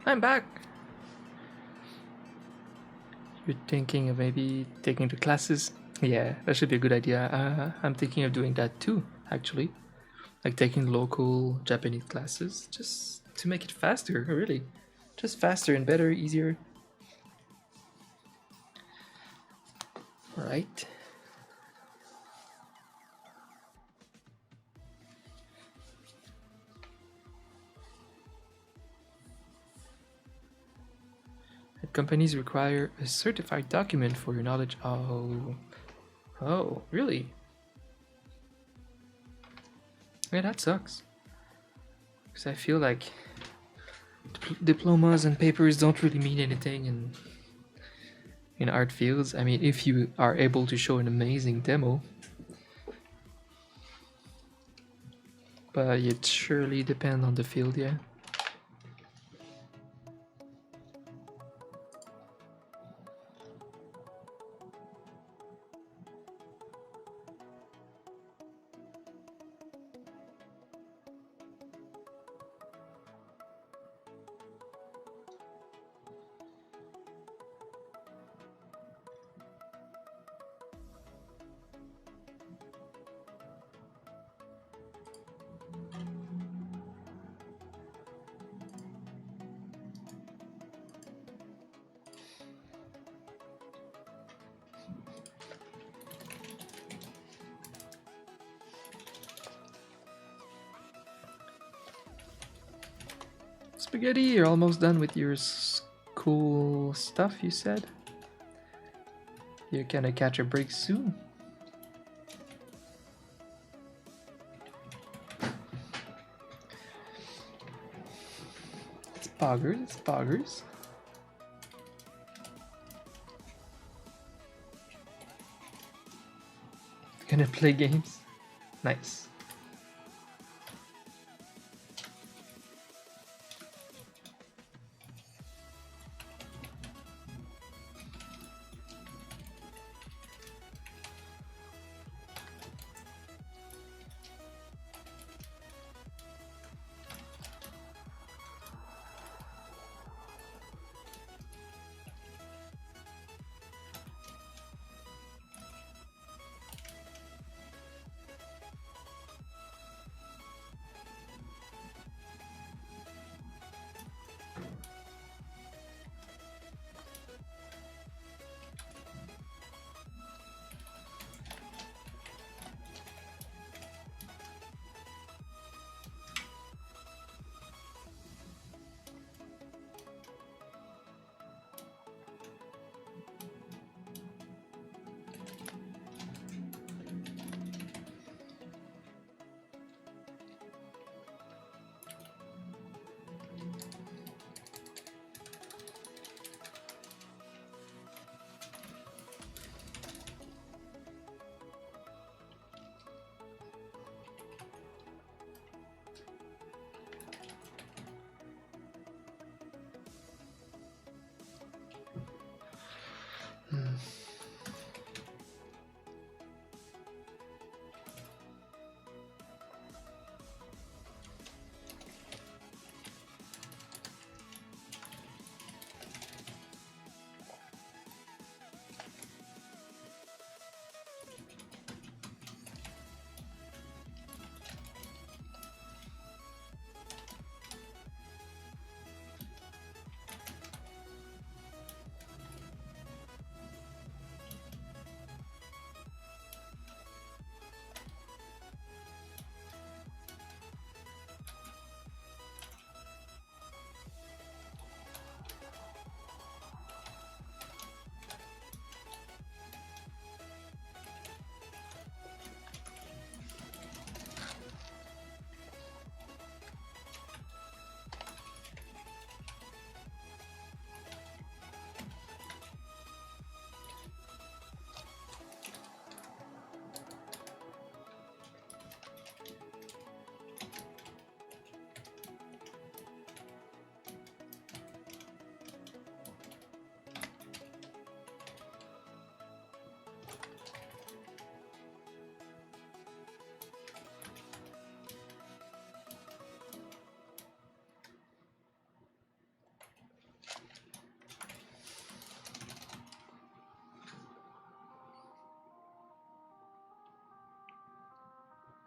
I'm back. You're thinking of maybe taking the classes? Yeah, that should be a good idea. I'm thinking of doing that too, actually. Like taking local Japanese classes, just to make it faster, really. Just faster and better, easier. Right. And companies require a certified document for your knowledge. Oh, really? Yeah, that sucks. Because I feel like diplomas and papers don't really mean anything in art fields. I mean, if you are able to show an amazing demo, but it surely depends on the field, yeah. Spaghetti, you're almost done with your school stuff, you said? You're gonna catch a break soon. It's poggers, it's poggers. Gonna play games? Nice.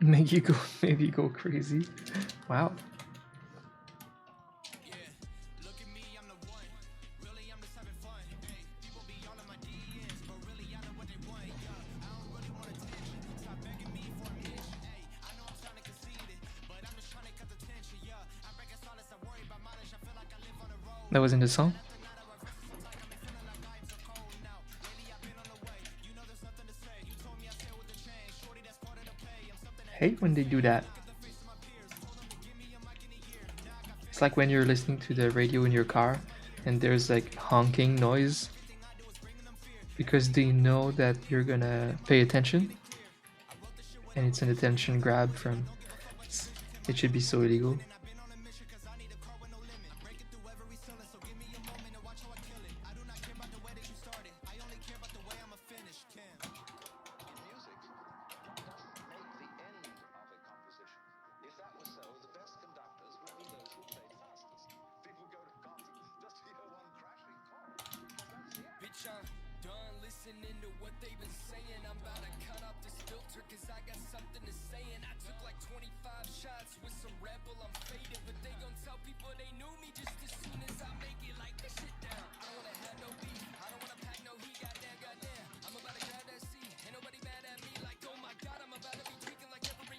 Make you go crazy. Wow. That was in the song? Hate when they do that. It's like when you're listening to the radio in your car and there's like honking noise because they know that you're gonna pay attention and it's an attention grab from it should be so illegal.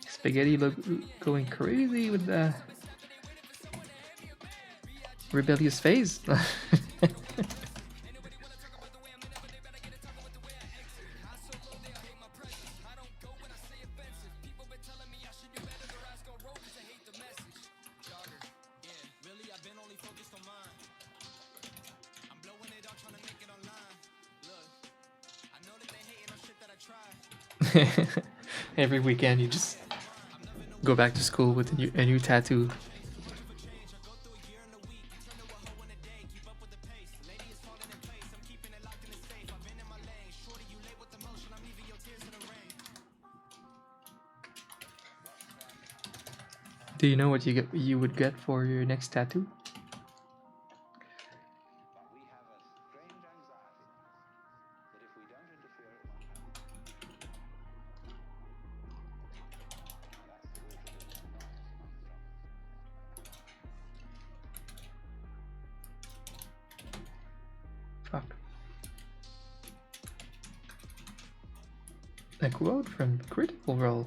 Spaghetti look going crazy with the rebellious phase. Every weekend you just go back to school with a new tattoo. Do you know what you would get for your next tattoo? Fuck. A quote from Critical Role.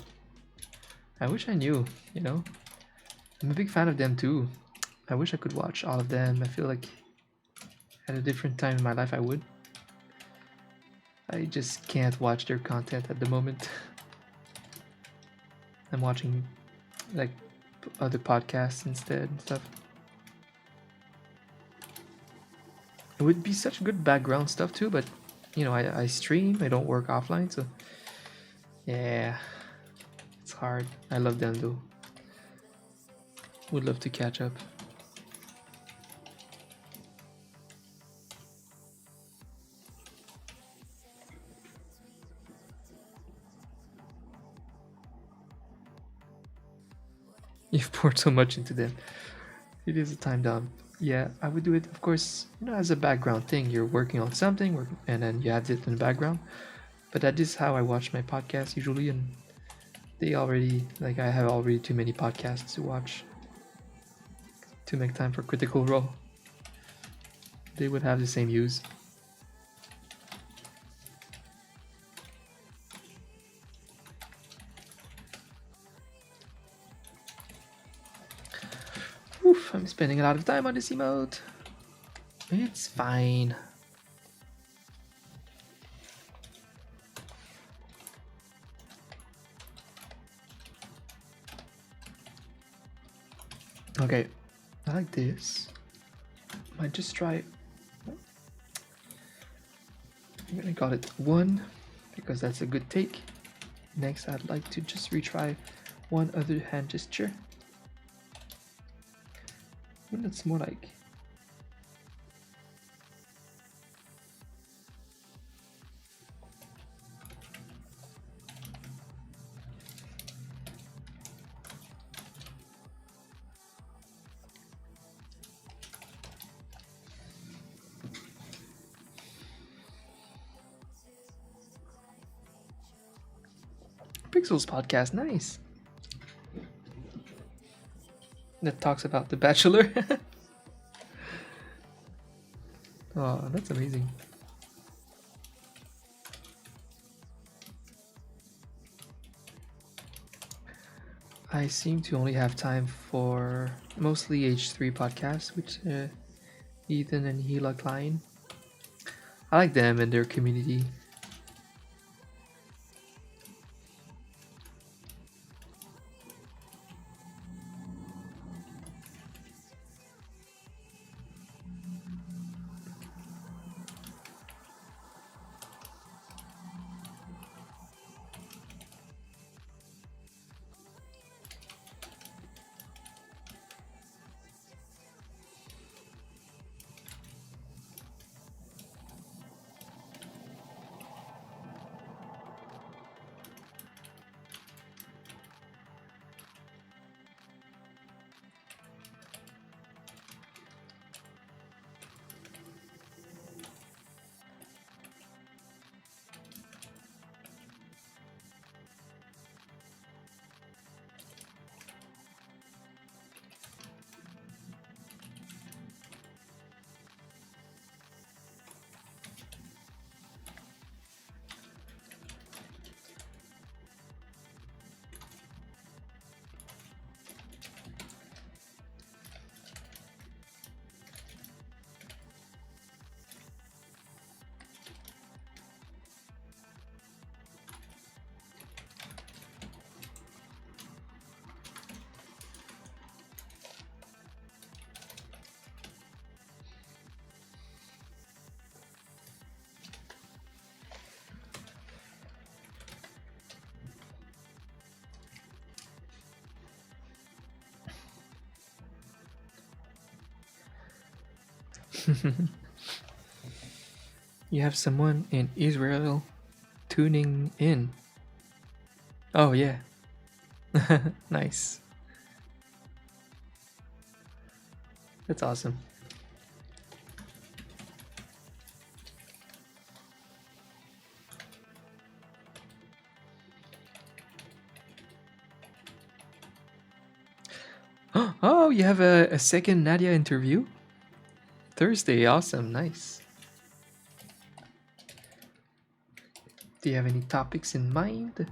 I wish I knew, you know? I'm a big fan of them too. I wish I could watch all of them. I feel like at a different time in my life I would. I just can't watch their content at the moment. I'm watching like other podcasts instead and stuff. It would be such good background stuff too, but you know, I stream, I don't work offline, so yeah, it's hard. I love them though. Would love to catch up. You've poured so much into them. It is a time dump. Yeah, I would do it, of course, you know, as a background thing. You're working on something, and then you have it in the background. But that is how I watch my podcast usually, and they already, like, I have already too many podcasts to watch to make time for Critical Role. They would have the same use. Oof, I'm spending a lot of time on this emote. It's fine. Okay, I like this. Might just try. I'm gonna call it 1 because that's a good take. Next, I'd like to just retry one other hand gesture. One that's more like. Pixels podcast, nice. that talks about The Bachelor. Oh, that's amazing. I seem to only have time for mostly H3 podcasts, which Ethan and Hila Klein. I like them and their community. You have someone in Israel tuning in. Oh, yeah. Nice. That's awesome. Oh, you have a second Nadia interview? Thursday, awesome, nice. Do you have any topics in mind?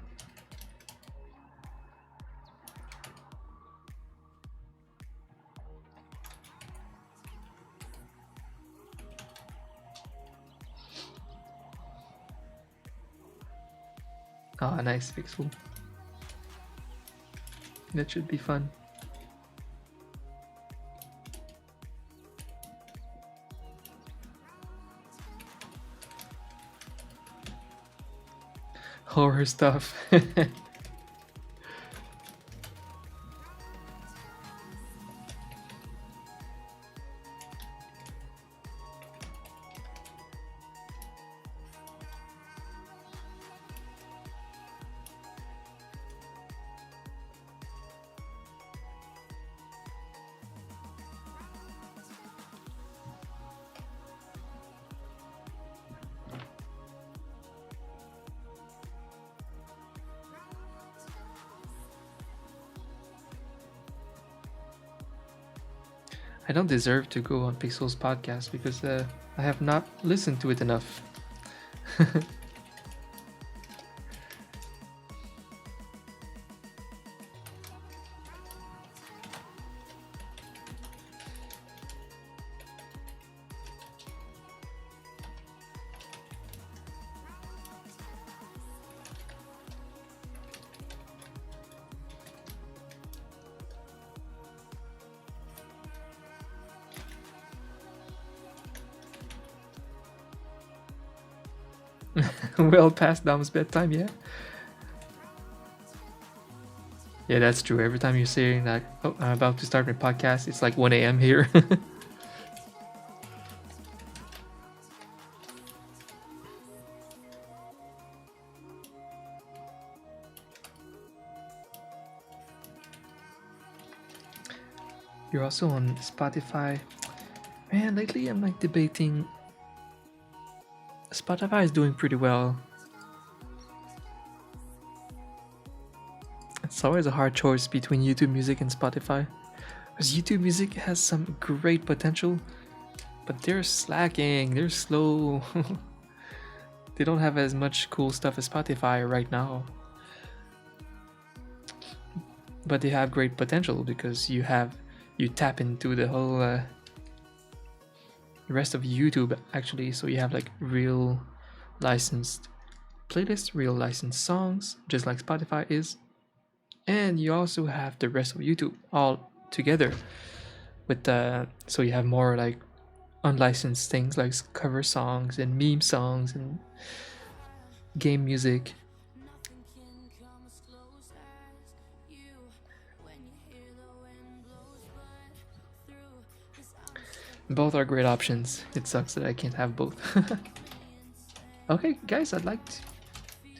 Ah, nice, Pixel. That should be fun. Horror stuff. I don't deserve to go on Pixel's podcast because I have not listened to it enough. Well past Dom's bedtime, yeah? Yeah, that's true. Every time you're saying that, oh, I'm about to start my podcast, it's like 1 a.m. here. You're also on Spotify. Man, lately I'm like debating. Spotify is doing pretty well. It's always a hard choice between YouTube Music and Spotify. Because YouTube Music has some great potential, but they're slacking. They're slow. They don't have as much cool stuff as Spotify right now. But they have great potential because you tap into the whole the rest of YouTube actually. So you have like real licensed playlists, real licensed songs, just like Spotify is. And you also have the rest of YouTube all together with so you have more like unlicensed things like cover songs and meme songs and game music. Both are great options. It sucks that I can't have both. Okay, guys, I'd like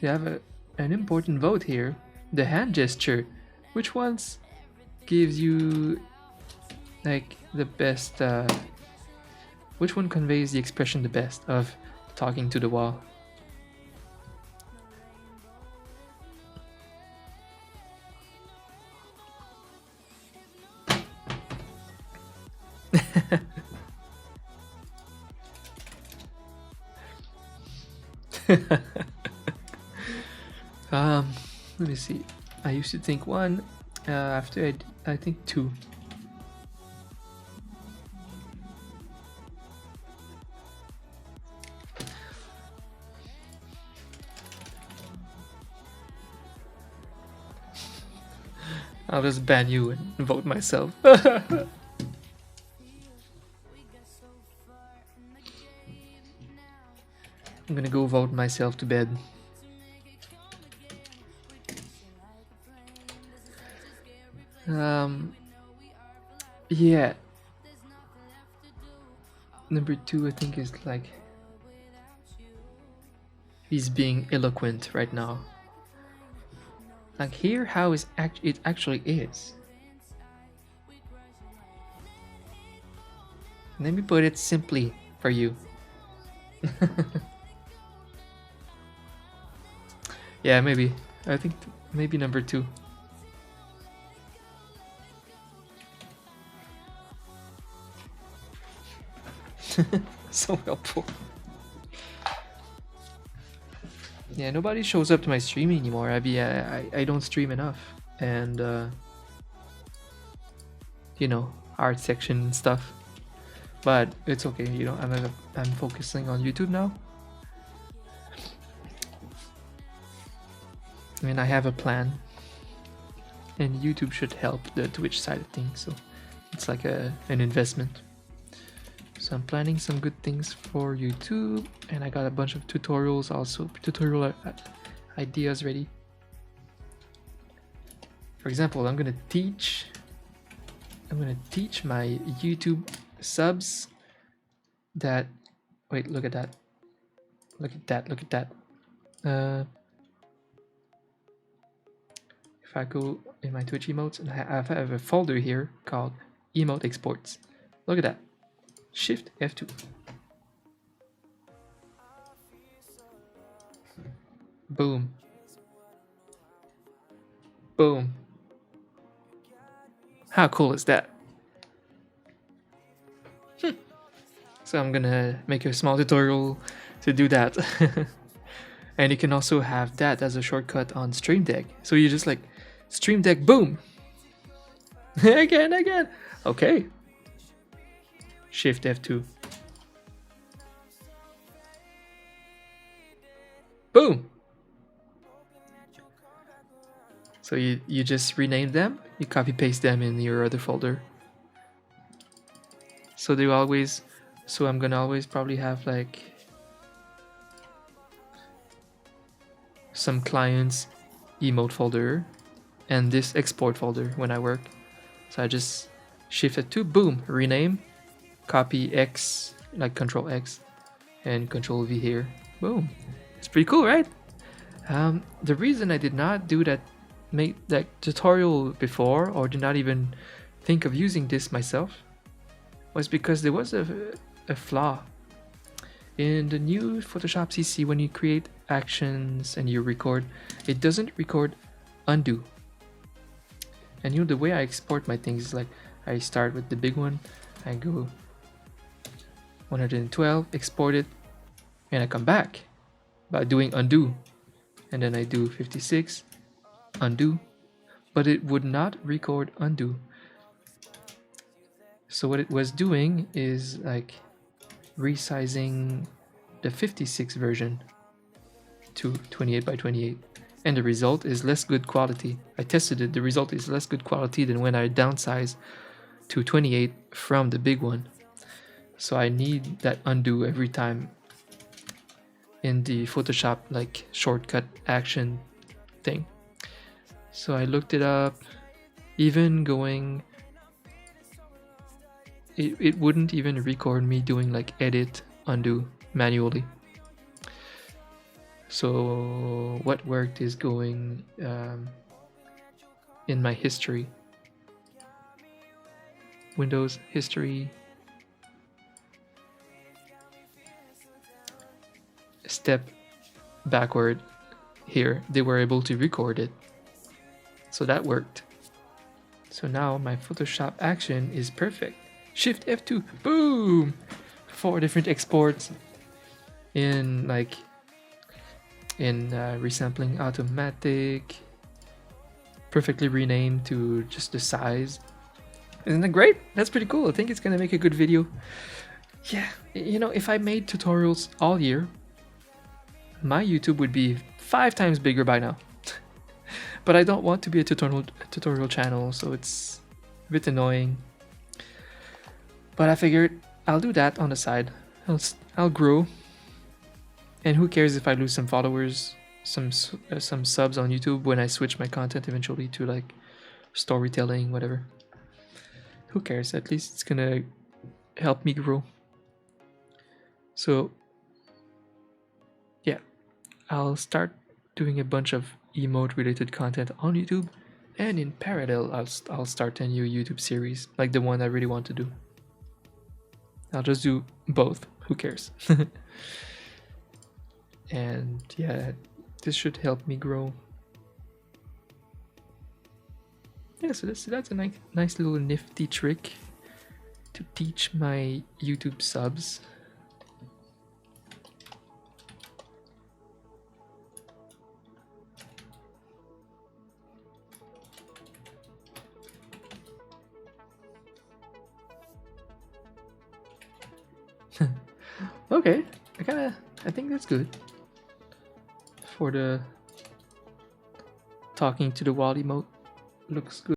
to have an important vote here. The hand gesture. Which ones gives you like the best which one conveys the expression the best of talking to the wall? Let me see. I used to think one. After I think two. I'll just ban you and vote myself. I'm gonna go vote myself to bed. Yeah. Number two, I think, is like he's being eloquent right now. Like, hear how it actually is. Let me put it simply for you. Yeah, maybe. I think maybe number two. So helpful. Yeah, nobody shows up to my stream anymore. I don't stream enough, and you know, art section and stuff. But it's okay, you know. I'm focusing on YouTube now, and I have a plan. And YouTube should help the Twitch side of things, so it's like an investment. So I'm planning some good things for YouTube, and I got a bunch of tutorials, also tutorial ideas ready. For example, I'm gonna teach my YouTube subs that. Wait, look at that! Look at that! Look at that! If I go in my Twitch emotes, and I have a folder here called emote exports. Look at that. Shift F2. Boom. Boom. How cool is that? So I'm gonna make a small tutorial to do that. And you can also have that as a shortcut on Stream Deck. So you just like Stream Deck, boom. Again. Okay. Shift F2. Boom. So you just rename them, you copy paste them in your other folder. So I'm gonna always probably have like some clients emote folder and this export folder when I work. So I just shift F2, boom, rename, copy X, like Control X, and Control V here. Boom. It's pretty cool, right? The reason I did not do that, make that tutorial before, or did not even think of using this myself, was because there was a flaw in the new Photoshop CC. When you create actions and you record, it doesn't record undo. And you know, the way I export my things is like I start with the big one, I go 112, export it, and I come back by doing undo. And then I do 56, undo, but it would not record undo. So what it was doing is like resizing the 56 version to 28 by 28, and the result is less good quality. I tested it, the result is less good quality than when I downsize to 28 from the big one. So I need that undo every time in the Photoshop like shortcut action thing. So I looked it up, even going, it wouldn't even record me doing like edit, undo manually. So what worked is going in my history, Windows history, step backward here, they were able to record it. So that worked. So now my Photoshop action is perfect. Shift F2, boom! 4 different exports in like resampling automatic, perfectly renamed to just the size. Isn't that great? That's pretty cool. I think it's gonna make a good video. Yeah, you know, if I made tutorials all year, my YouTube would be 5 times bigger by now. But I don't want to be a tutorial channel, so it's a bit annoying. But I figured I'll do that on the side. I'll grow, and who cares if I lose some followers, some subs on YouTube when I switch my content eventually to like storytelling, whatever. Who cares? At least it's gonna help me grow. So yeah, I'll start doing a bunch of emote related content on YouTube, and in parallel I'll start a new YouTube series, like the one I really want to do. I'll just do both, who cares? And yeah, this should help me grow. Yeah, so that's a nice little nifty trick to teach my YouTube subs. Okay, I think that's good for the talking to the wall emote. Looks good.